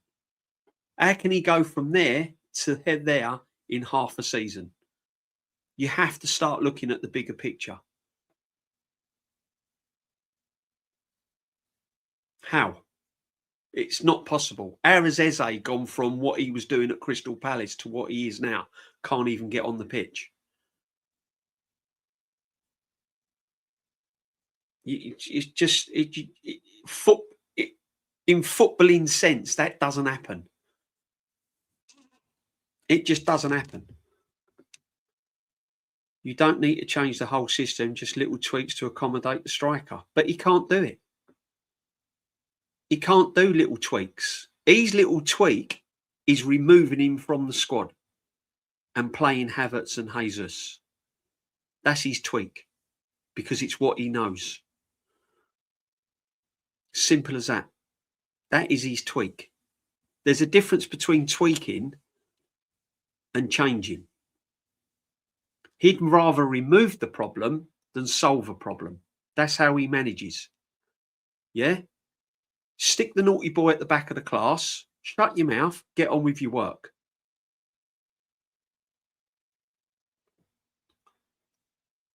Speaker 1: How can he go from there to head there in half a season? You have to start looking at the bigger picture. How? It's not possible. How has Eze gone from what he was doing at Crystal Palace to what he is now? Can't even get on the pitch. It's just in footballing sense, that doesn't happen. It just doesn't happen. You don't need to change the whole system, just little tweaks to accommodate the striker. But he can't do it. He can't do little tweaks. His little tweak is removing him from the squad and playing Havertz and Jesus. That's his tweak, because it's what he knows. Simple as that. That is his tweak. There's a difference between tweaking and changing. He'd rather remove the problem than solve a problem. That's how he manages. Yeah? Stick the naughty boy at the back of the class, shut your mouth, get on with your work.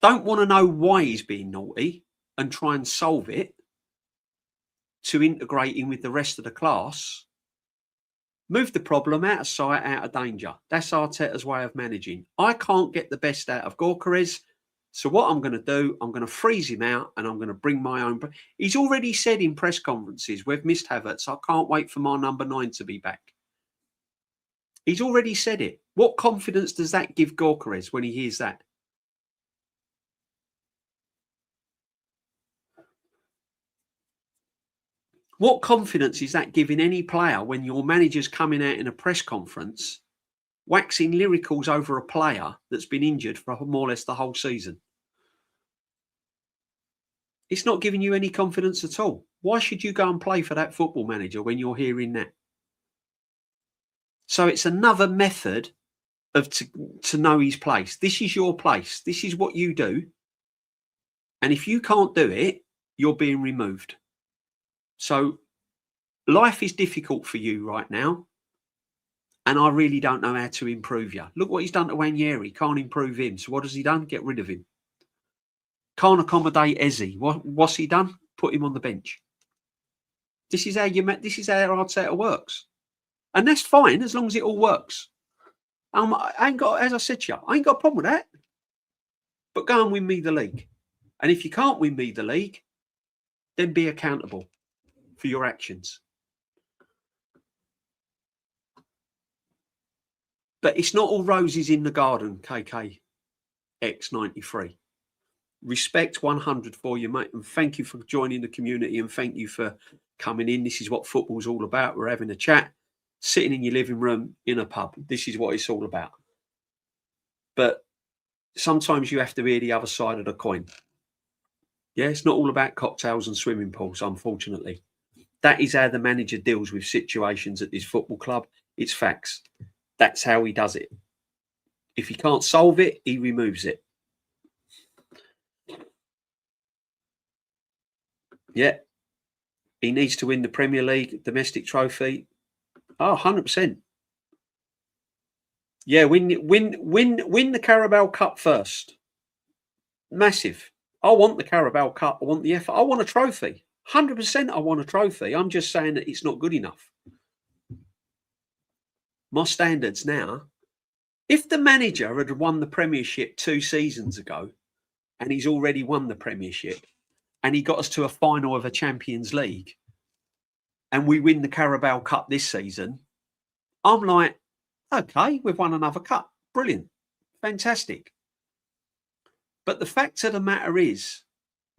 Speaker 1: Don't want to know why he's being naughty and try and solve it to integrate him with the rest of the class. Move the problem out of sight, out of danger. That's Arteta's way of managing. I can't get the best out of Gyokerez. So what I'm going to do, I'm going to freeze him out and I'm going to bring my own. He's already said in press conferences, we've missed Havertz. I can't wait for my number 9 to be back. He's already said it. What confidence does that give Gyokerez when he hears that? What confidence is that giving any player when your manager's coming out in a press conference waxing lyricals over a player that's been injured for more or less the whole season? It's not giving you any confidence at all. Why should you go and play for that football manager when you're hearing that? So it's another method of to know his place. This is your place. This is what you do. And if you can't do it, you're being removed. So life is difficult for you right now. And I really don't know how to improve you. Look what he's done to Ranieri. Can't improve him. So what has he done? Get rid of him. Can't accommodate Eze. What's he done? Put him on the bench. This is how Arteta works. And that's fine as long as it all works. I ain't got, as I said to you, I ain't got a problem with that. But go and win me the league. And if you can't win me the league, then be accountable for your actions. But it's not all roses in the garden, KKX93. Respect 100 for you, mate. And thank you for joining the community and thank you for coming in. This is what football's all about. We're having a chat, sitting in your living room in a pub. This is what it's all about. But sometimes you have to be the other side of the coin. Yeah, it's not all about cocktails and swimming pools, unfortunately. That is how the manager deals with situations at this football club. It's facts. That's how he does it. If he can't solve it, he removes it. Yeah. He needs to win the Premier League domestic trophy. Oh, 100%. Yeah, win the Carabao Cup first. Massive. I want the Carabao Cup. I want the FA. I want a trophy. 100% I want a trophy. I'm just saying that it's not good enough. My standards now, if the manager had won the Premiership 2 seasons ago and he's already won the Premiership and he got us to a final of a Champions League and we win the Carabao Cup this season, I'm like, okay, we've won another cup. Brilliant. Fantastic. But the fact of the matter is,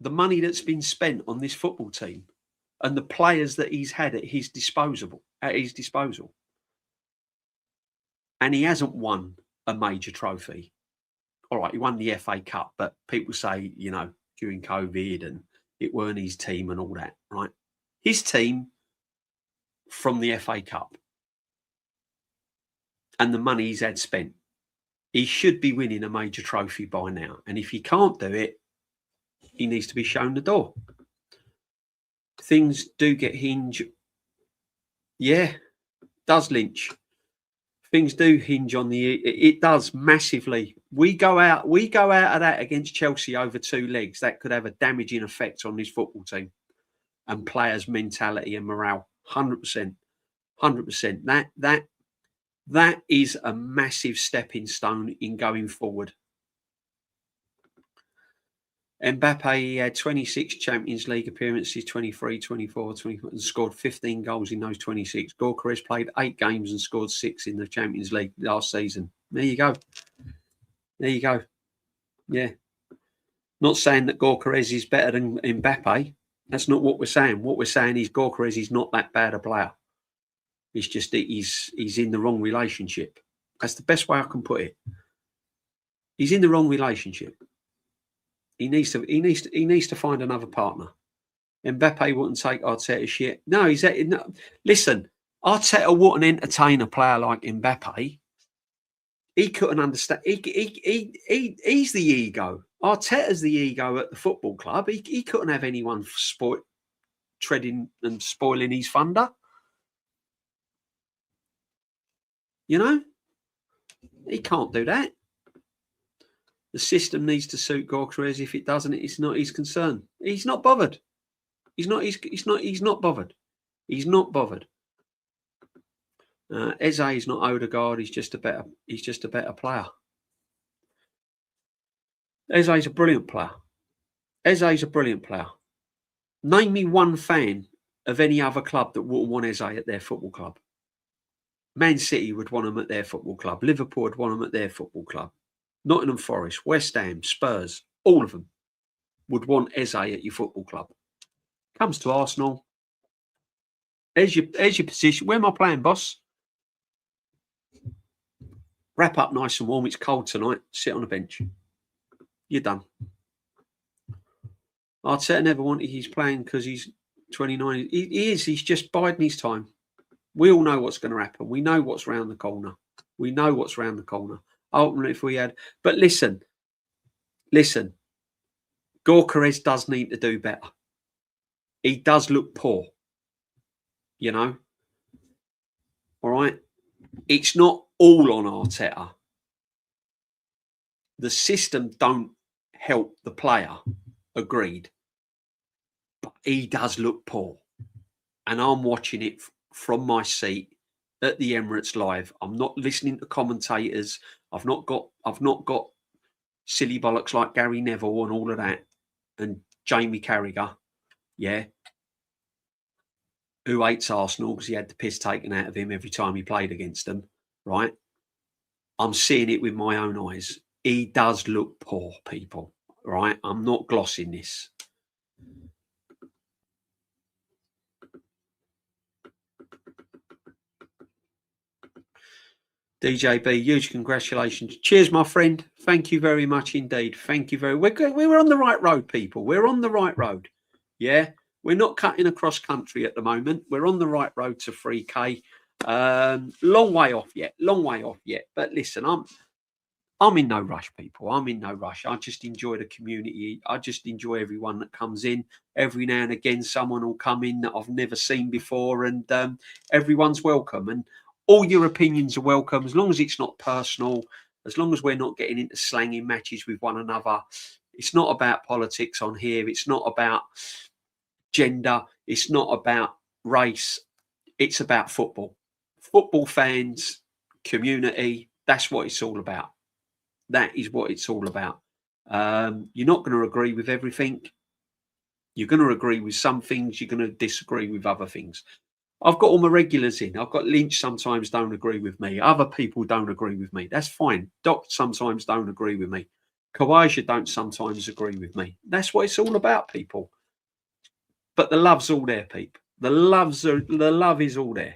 Speaker 1: the money that's been spent on this football team and the players that he's had at his disposal, and he hasn't won a major trophy. All right, he won the FA Cup, but people say, you know, during COVID and it weren't his team and all that, right? His team from the FA Cup and the money he's had spent. He should be winning a major trophy by now. And if he can't do it, he needs to be shown the door. Things do get hinge. Yeah, does Lynch. Things do hinge on it does massively. We go out of that against Chelsea over 2 legs. That could have a damaging effect on this football team and players' mentality and morale. 100%. 100%. That is a massive stepping stone in going forward. Mbappe, he had 26 Champions League appearances, 23, 24, 24, and scored 15 goals in those 26. Gyokerez played 8 games and scored 6 in the Champions League last season. There you go. There you go. Yeah. Not saying that Gyokerez is better than Mbappe. That's not what we're saying. What we're saying is Gyokerez is not that bad a player. It's just that he's in the wrong relationship. That's the best way I can put it. He's in the wrong relationship. He needs to find another partner. Mbappe wouldn't take Arteta's shit. No, listen, Arteta wouldn't entertain a player like Mbappe. He couldn't understand. He's the ego. Arteta's the ego at the football club. He couldn't have anyone treading and spoiling his thunder. You know, he can't do that. The system needs to suit Gyokerez. If it doesn't, it's not his concern. He's not bothered. He's not bothered. He's not bothered. Eze is not Odegaard. He's just a better player. Eze is a brilliant player. Eze is a brilliant player. Name me one fan of any other club that wouldn't want Eze at their football club. Man City would want him at their football club. Liverpool would want him at their football club. Nottingham Forest, West Ham, Spurs, all of them would want Eze at your football club. Comes to Arsenal. There's your position. Where am I playing, boss? Wrap up nice and warm. It's cold tonight. Sit on the bench. You're done. Arteta never wanted his playing because he's 29. He is. He's just biding his time. We all know what's going to happen. We know what's round the corner. Ultimately, if we had... But listen. Gyokerez does need to do better. He does look poor. You know? All right? It's not all on Arteta. The system don't help the player. Agreed. But he does look poor. And I'm watching it from my seat at the Emirates Live. I'm not listening to commentators. I've not got silly bollocks like Gary Neville and all of that, and Jamie Carragher, yeah, who hates Arsenal because he had the piss taken out of him every time he played against them, right? I'm seeing it with my own eyes. He does look poor, people, right? I'm not glossing this. DJB, huge congratulations. Cheers, my friend. Thank you very much indeed. Thank you very much. We're on the right road, people. We're on the right road. Yeah, we're not cutting across country at the moment. We're on the right road to 3K. Long way off yet. But listen, I'm in no rush, people. I'm in no rush. I just enjoy the community. I just enjoy everyone that comes in. Every now and again, someone will come in that I've never seen before, and everyone's welcome. And all your opinions are welcome, as long as it's not personal, as long as we're not getting into slanging matches with one another. It's not about politics on here. It's not about gender. It's not about race. It's about football. Football fans, community, that's what it's all about. That is what it's all about. You're not going to agree with everything. You're going to agree with some things. You're going to disagree with other things. I've got all my regulars in. I've got Lynch sometimes don't agree with me. Other people don't agree with me. That's fine. Doc sometimes don't agree with me. Kawaja don't sometimes agree with me. That's what it's all about, people. But the love's all there, people. The love is all there.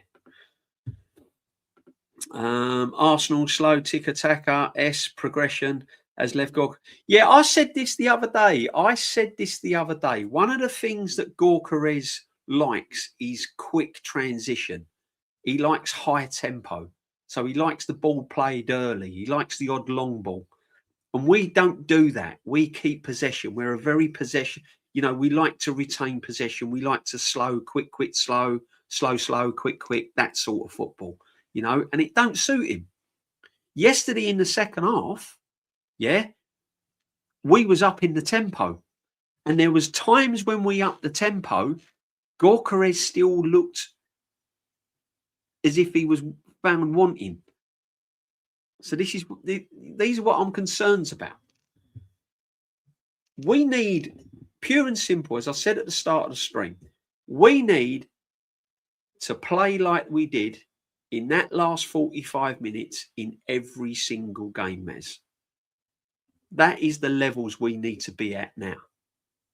Speaker 1: Arsenal slow, tiki-taka, S progression. Has left Gorka. Yeah, I said this the other day. One of the things that Gyokerez likes is quick transition. He likes high tempo. So he likes the ball played early. He likes the odd long ball. And we don't do that. We keep possession. We're a very possession. You know, we like to retain possession. We like to slow, quick, slow, quick, that sort of football, you know, and it don't suit him. Yesterday in the second half, yeah, we was up in the tempo. And there was times when we upped the tempo, Gyokerez still looked as if he was found wanting. So these are what I'm concerned about. We need, pure and simple, as I said at the start of the stream, we need to play like we did in that last 45 minutes in every single game, Mez. That is the levels we need to be at now.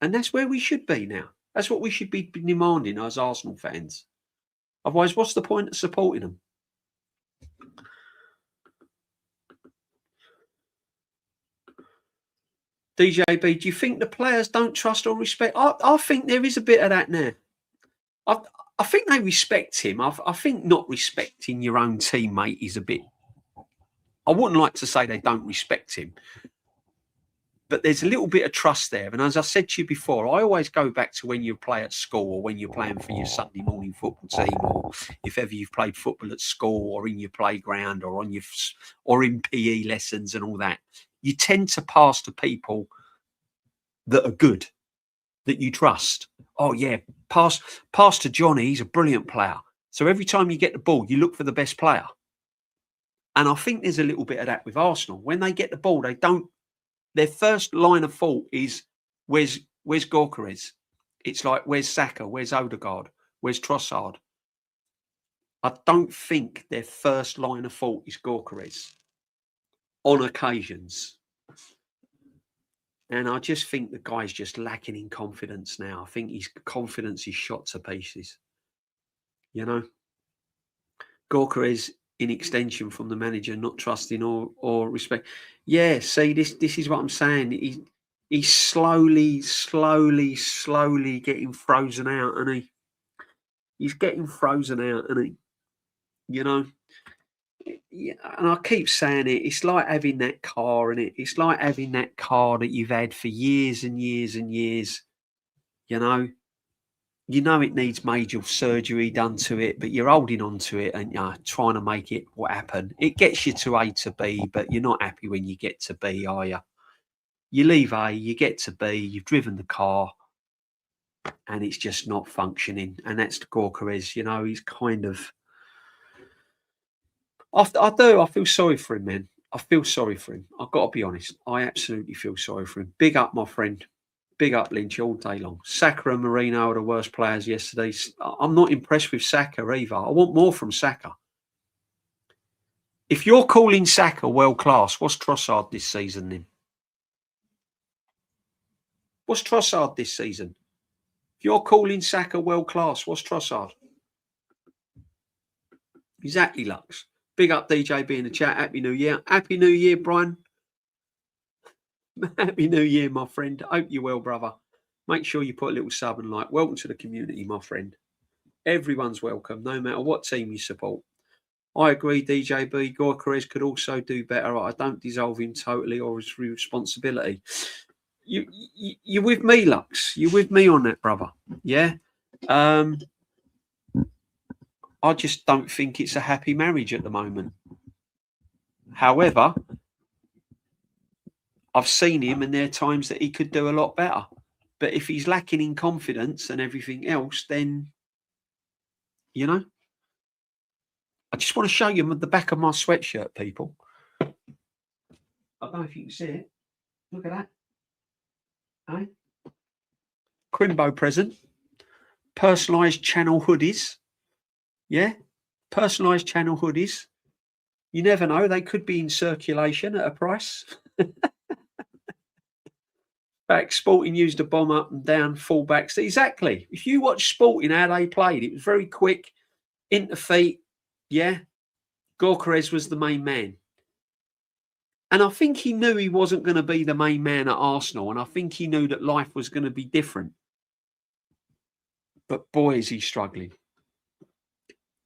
Speaker 1: And that's where we should be now. That's what we should be demanding as Arsenal fans. Otherwise, what's the point of supporting them? DJB, do you think the players don't trust or respect? I think there is a bit of that now. I think they respect him. I think not respecting your own teammate is a bit... I wouldn't like to say they don't respect him. But there's a little bit of trust there. And as I said to you before, I always go back to when you play at school or when you're playing for your Sunday morning football team, or if ever you've played football at school or in your playground or in PE lessons and all that. You tend to pass to people that are good, that you trust. Oh, yeah, pass to Johnny. He's a brilliant player. So every time you get the ball, you look for the best player. And I think there's a little bit of that with Arsenal. When they get the ball, they don't. Their first line of thought is, where's Gyokerez? It's like, where's Saka? Where's Odegaard? Where's Trossard? I don't think their first line of thought is Gyokerez on occasions. And I just think the guy's just lacking in confidence now. I think his confidence is shot to pieces. You know? Gyokerez, in extension from the manager, not trusting or respect. Yeah, see, this is what I'm saying. He's slowly getting frozen out, and he's getting frozen out, and he, you know. Yeah, and I keep saying it. It's like having that car, and it's like having that car that you've had for years and years and years. You know it needs major surgery done to it, but you're holding on to it and you're trying to make it what happened. It gets you to A to B, but you're not happy when you get to B, are you? You leave A, you get to B, you've driven the car, and it's just not functioning. And that's the Gyokerez, you know, he's kind of... I feel sorry for him, man. I feel sorry for him. I've got to be honest. I absolutely feel sorry for him. Big up, my friend. Big up, Lynch, all day long. Saka and Marino are the worst players yesterday. I'm not impressed with Saka either. I want more from Saka. If you're calling Saka world class, what's Trossard this season then? What's Trossard this season? If you're calling Saka world class, what's Trossard? Exactly, Lux. Big up DJB in the chat. Happy New Year. Happy New Year, Brian. Happy New Year, my friend. Hope you're well, brother. Make sure you put a little sub and like. Welcome to the community, my friend. Everyone's welcome, no matter what team you support. I agree, DJB. Gyokerez could also do better. I don't dissolve him totally or his responsibility. You're with me, Lux. You're with me on that, brother. Yeah. I just don't think it's a happy marriage at the moment. However, I've seen him, and there are times that he could do a lot better. But if he's lacking in confidence and everything else, then, you know, I just want to show you the back of my sweatshirt, people. I don't know if you can see it. Look at that. Hey? Crimbo present. Personalised channel hoodies. Yeah? Personalised channel hoodies. You never know. They could be in circulation at a price. Back, Sporting used a bomb up and down fullbacks. Exactly. If you watch Sporting, how they played, it was very quick, into feet. Yeah. Gyokerez was the main man. And I think he knew he wasn't going to be the main man at Arsenal. And I think he knew that life was going to be different. But boy, is he struggling.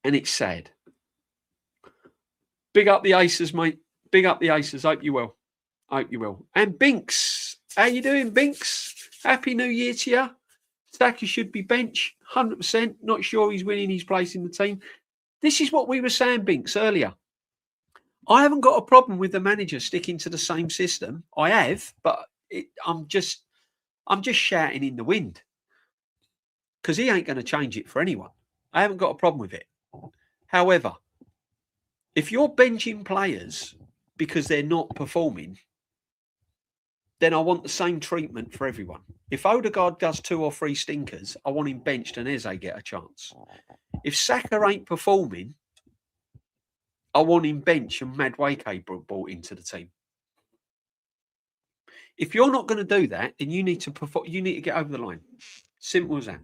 Speaker 1: And it's sad. Big up the Aces, mate. Big up the Aces. Hope you will. Hope you will. And Binks. How you doing, Binks? Happy New Year to you. Saki should be bench. 100%. Not sure he's winning his place in the team. This is what we were saying, Binks, earlier. I haven't got a problem with the manager sticking to the same system. I have, but I'm just shouting in the wind because he ain't going to change it for anyone. I haven't got a problem with it. However, if you're benching players because they're not performing, then I want the same treatment for everyone. If Odegaard does 2 or 3 stinkers, I want him benched and Eze get a chance. If Saka ain't performing, I want him bench and Madueke brought into the team. If you're not going to do that, then you need to perform. You need to get over the line. Simple as that.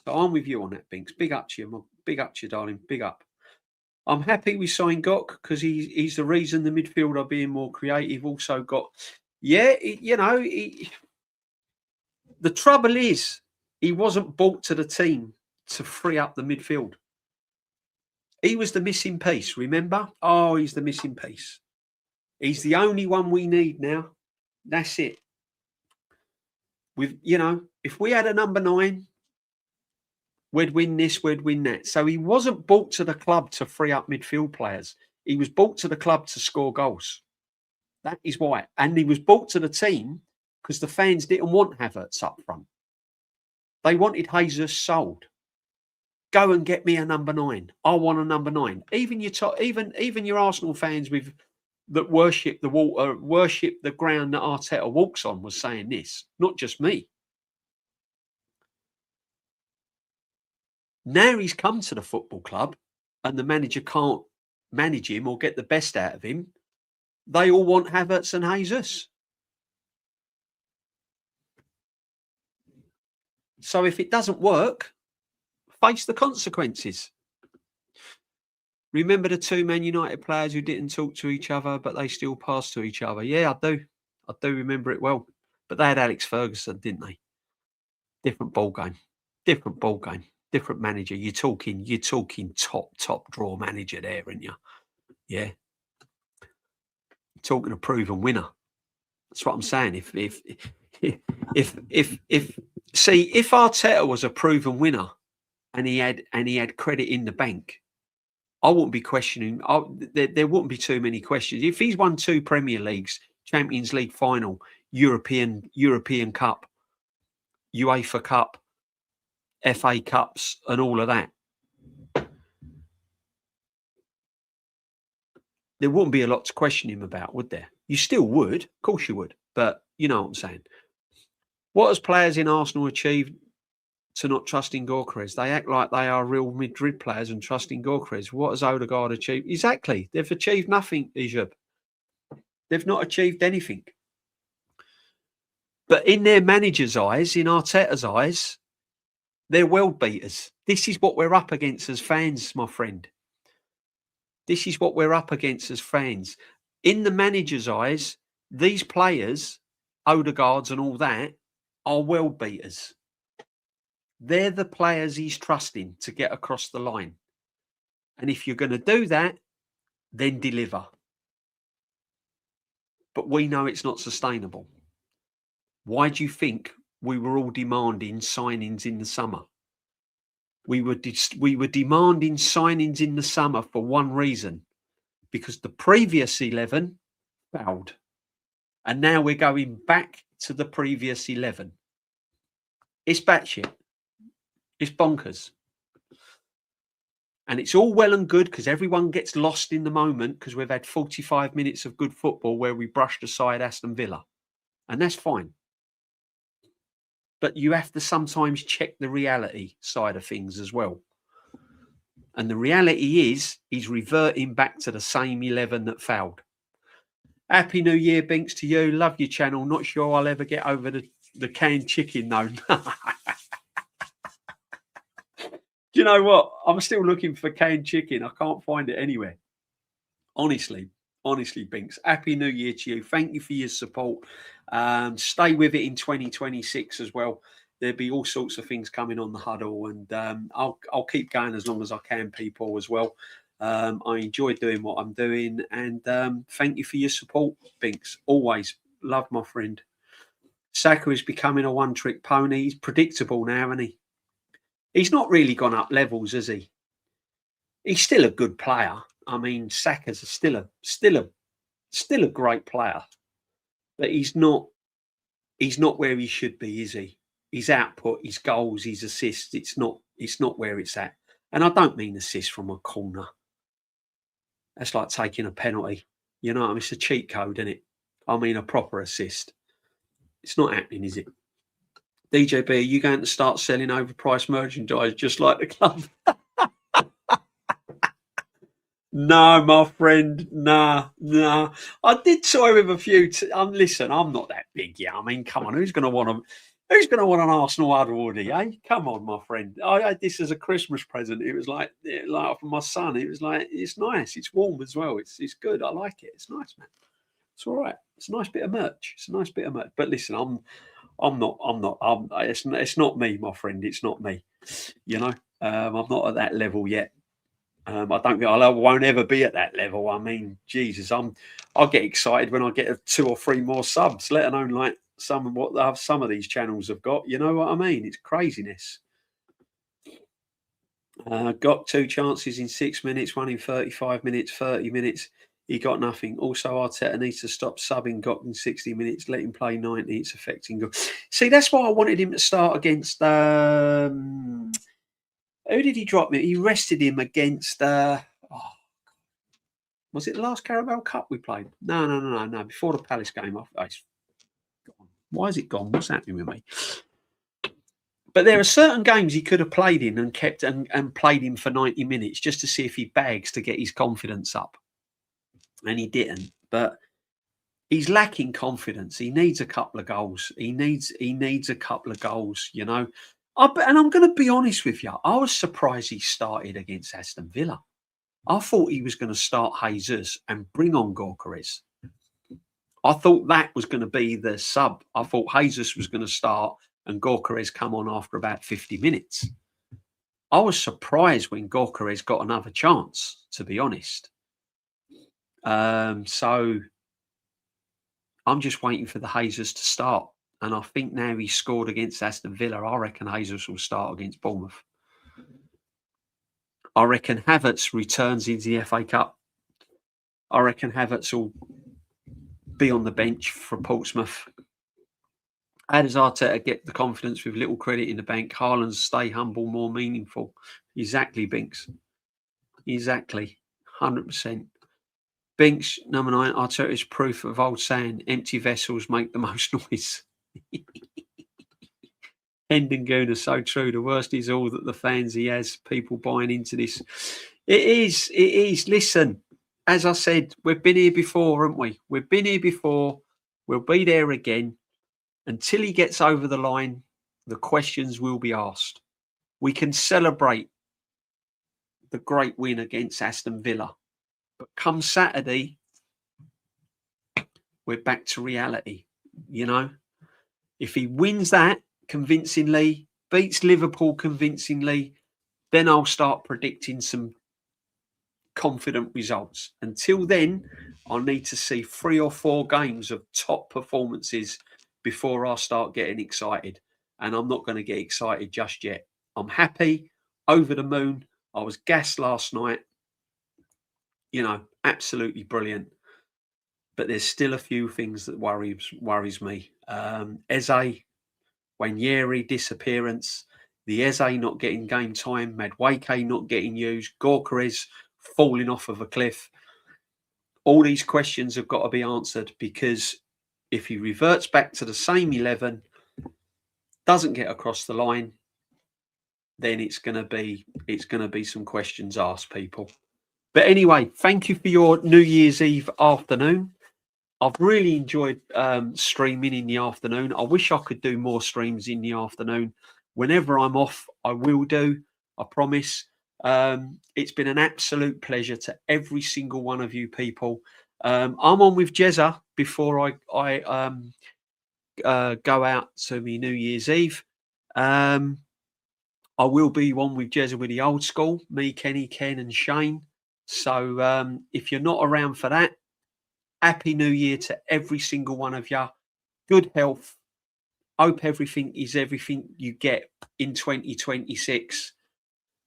Speaker 1: So I'm with you on that, Binks. Big up to you, big up to you, darling. Big up. I'm happy we signed Gok because he's the reason the midfield are being more creative. Also got, the trouble is he wasn't brought to the team to free up the midfield. He was the missing piece, remember? Oh, he's the missing piece. He's the only one we need now. That's it. If we had a number 9, we'd win this, we'd win that. So he wasn't brought to the club to free up midfield players. He was brought to the club to score goals. That is why. And he was brought to the team because the fans didn't want Havertz up front. They wanted Jesus sold. Go and get me a number 9. I want a number 9. Even your Arsenal fans that worship the ground that Arteta walks on was saying this. Not just me. Now he's come to the football club and the manager can't manage him or get the best out of him. They all want Havertz and Jesus. So if it doesn't work, face the consequences. Remember the 2 Man United players who didn't talk to each other, but they still passed to each other? Yeah, I do. I do remember it well. But they had Alex Ferguson, didn't they? Different ball game. Different ball game. Different manager. You're talking top draw manager there, aren't you? Yeah. You're talking a proven winner. That's what I'm saying. If Arteta was a proven winner and he had credit in the bank, I wouldn't be questioning. There wouldn't be too many questions. If he's won 2 Premier Leagues, Champions League final, European Cup, UEFA Cup, FA Cups, and all of that, there wouldn't be a lot to question him about, would there? You still would, of course you would, but you know what I'm saying. What has players in Arsenal achieved to not trust in Gyokerez? They act like they are real Madrid players and trust in Gyokerez. What has Odegaard achieved? Exactly. They've achieved nothing, Eze. They've not achieved anything. But in their manager's eyes, in Arteta's eyes, they're world beaters. This is what we're up against as fans, my friend. This is what we're up against as fans. In the manager's eyes, these players, Odegaards and all that, are world beaters. They're the players he's trusting to get across the line. And if you're going to do that, then deliver. But we know it's not sustainable. Why do you think we were all demanding signings in the summer? We were demanding signings in the summer for one reason, because the previous 11 failed. And now we're going back to the previous 11. It's batshit. It's bonkers. And it's all well and good because everyone gets lost in the moment because we've had 45 minutes of good football where we brushed aside Aston Villa. And that's fine. But you have to sometimes check the reality side of things as well. And the reality is he's reverting back to the same 11 that failed. Happy New Year, Binks, to you. Love your channel. Not sure I'll ever get over the canned chicken, though. Do you know what? I'm still looking for canned chicken. I can't find it anywhere. Honestly, Honestly, Binks, happy New Year to you. Thank you for your support. Stay with it in 2026 as well. There'll be all sorts of things coming on the huddle, and I'll keep going as long as I can, people, as well. I enjoy doing what I'm doing, and thank you for your support, Binks. Always love my friend. Saka is becoming a one-trick pony. He's predictable now, isn't he? He's not really gone up levels, has he? He's still a good player. I mean, Saka's still a great player, but he's not where he should be, is he? His output, his goals, his assists, it's not where it's at. And I don't mean assists from a corner. That's like taking a penalty. You know what I mean? It's a cheat code, isn't it? I mean a proper assist. It's not happening, is it? DJB, are you going to start selling overpriced merchandise just like the club? No, my friend, nah. I did toy with a few. Listen, I'm not that big, yeah. I mean, come on, who's going to want an Arsenal huddle, would he? Eh? Come on, my friend. I had this as a Christmas present. It was like for my son. It was like, it's nice. It's warm as well. It's good. I like it. It's nice, man. It's all right. It's a nice bit of merch. But listen, it's not me, my friend. It's not me. You know, I'm not at that level yet. I don't think I won't ever be at that level. I mean, Jesus, I'll get excited when I get 2 or 3 more subs, let alone like some of these channels have got. You know what I mean? It's craziness. Got 2 chances in 6 minutes, 1 in 35 minutes, 30 minutes. He got nothing. Also, Arteta needs to stop subbing Gok in 60 minutes, let him play 90. It's affecting Gok. See, that's why I wanted him to start against. Who did he drop me? He rested him against. Was it the last Carabao Cup we played? No. Before the Palace game, it's gone. Why is it gone? What's happening with me? But there are certain games he could have played in and kept and played him for 90 minutes just to see if he bags to get his confidence up, and he didn't. But he's lacking confidence. He needs a couple of goals. He needs a couple of goals. You know. And I'm going to be honest with you. I was surprised he started against Aston Villa. I thought he was going to start Jesus and bring on Gyokerez. I thought that was going to be the sub. I thought Jesus was going to start and Gyokerez come on after about 50 minutes. I was surprised when Gyokerez got another chance, to be honest. So I'm just waiting for the Jesus to start. And I think now he's scored against Aston Villa, I reckon Jesus will start against Bournemouth. I reckon Havertz returns into the FA Cup. I reckon Havertz will be on the bench for Portsmouth. How does Arteta get the confidence with little credit in the bank? Haaland stay humble, more meaningful. Exactly, Binks. Exactly. 100%. Binks, number 9, Arteta is proof of old saying, empty vessels make the most noise. Hendon Gooner, so true. The worst is all that the fans he has, people buying into this. It is. Listen, as I said, we've been here before, haven't we? We've been here before. We'll be there again. Until he gets over the line, the questions will be asked. We can celebrate the great win against Aston Villa. But come Saturday, we're back to reality. You know, if he wins that convincingly, beats Liverpool convincingly, then I'll start predicting some confident results. Until then, I'll need to see 3 or 4 games of top performances before I start getting excited. And I'm not going to get excited just yet. I'm happy, over the moon. I was gassed last night. You know, absolutely brilliant. But there's still a few things that worries me. Eze, Wanyeri disappearance, the Eze not getting game time, Madueke not getting used, Gyokerez falling off of a cliff. All these questions have got to be answered, because if he reverts back to the same 11, doesn't get across the line, then it's going to be some questions asked, people. But anyway, thank you for your New Year's Eve afternoon. I've really enjoyed streaming in the afternoon. I wish I could do more streams in the afternoon. Whenever I'm off, I will do. I promise. It's been an absolute pleasure to every single one of you people. I'm on with Jezza before I go out to me New Year's Eve. I will be one with Jezza with the old school, me, Kenny, Ken, and Shane. So if you're not around for that, Happy New Year to every single one of you. Good health. Hope everything is everything you get in 2026.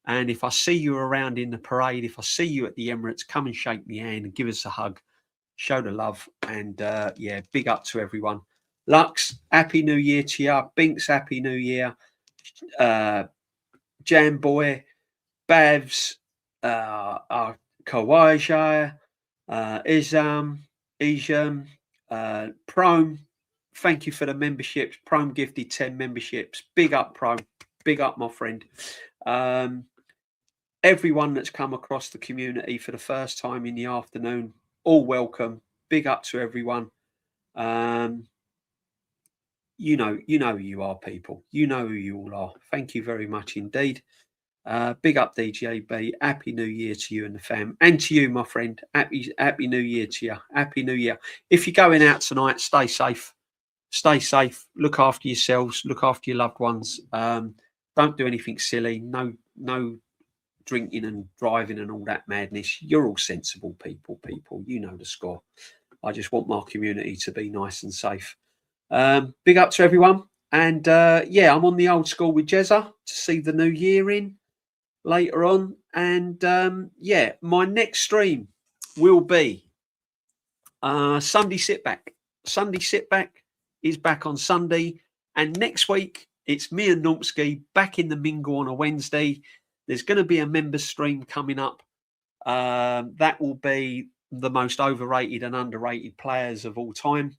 Speaker 1: And if I see you around in the parade, if I see you at the Emirates, come and shake me hand and give us a hug. Show the love. And yeah, big up to everyone. Lux, Happy New Year to you. Binks, Happy New Year. Jam Boy, Bavs, Kawaja, Isam, Prome. Thank you for the memberships. Prome gifted 10 memberships. Big up, Prome. Big up, my friend. Everyone that's come across the community for the first time in the afternoon, all welcome. Big up to everyone. You know who you are, people. You know who you all are. Thank you very much indeed. Big up, DJB. Happy New Year to you and the fam, and to you, my friend. Happy New Year to you. Happy New Year. If you're going out tonight, stay safe. Stay safe. Look after yourselves. Look after your loved ones. Don't do anything silly. No drinking and driving and all that madness. You're all sensible people. You know the score. I just want my community to be nice and safe. Big up to everyone. And yeah, I'm on the old school with Jezza to see the new year in later on. And yeah, my next stream will be Sunday Sit Back. Sunday Sit Back is back on Sunday. And next week, it's me and Numpski back in the Mingle on a Wednesday. There's going to be a member stream coming up. That will be the most overrated and underrated players of all time.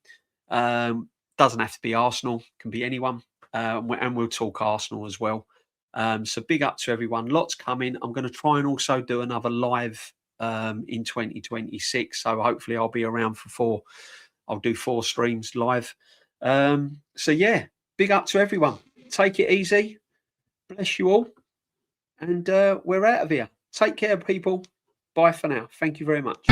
Speaker 1: Doesn't have to be Arsenal, can be anyone. And we'll talk Arsenal as well. So big up to everyone. Lots coming. I'm going to try and also do another live in 2026. So hopefully I'll be around for 4. I'll do 4 streams live. So yeah, big up to everyone. Take it easy. Bless you all. And we're out of here. Take care, people. Bye for now. Thank you very much.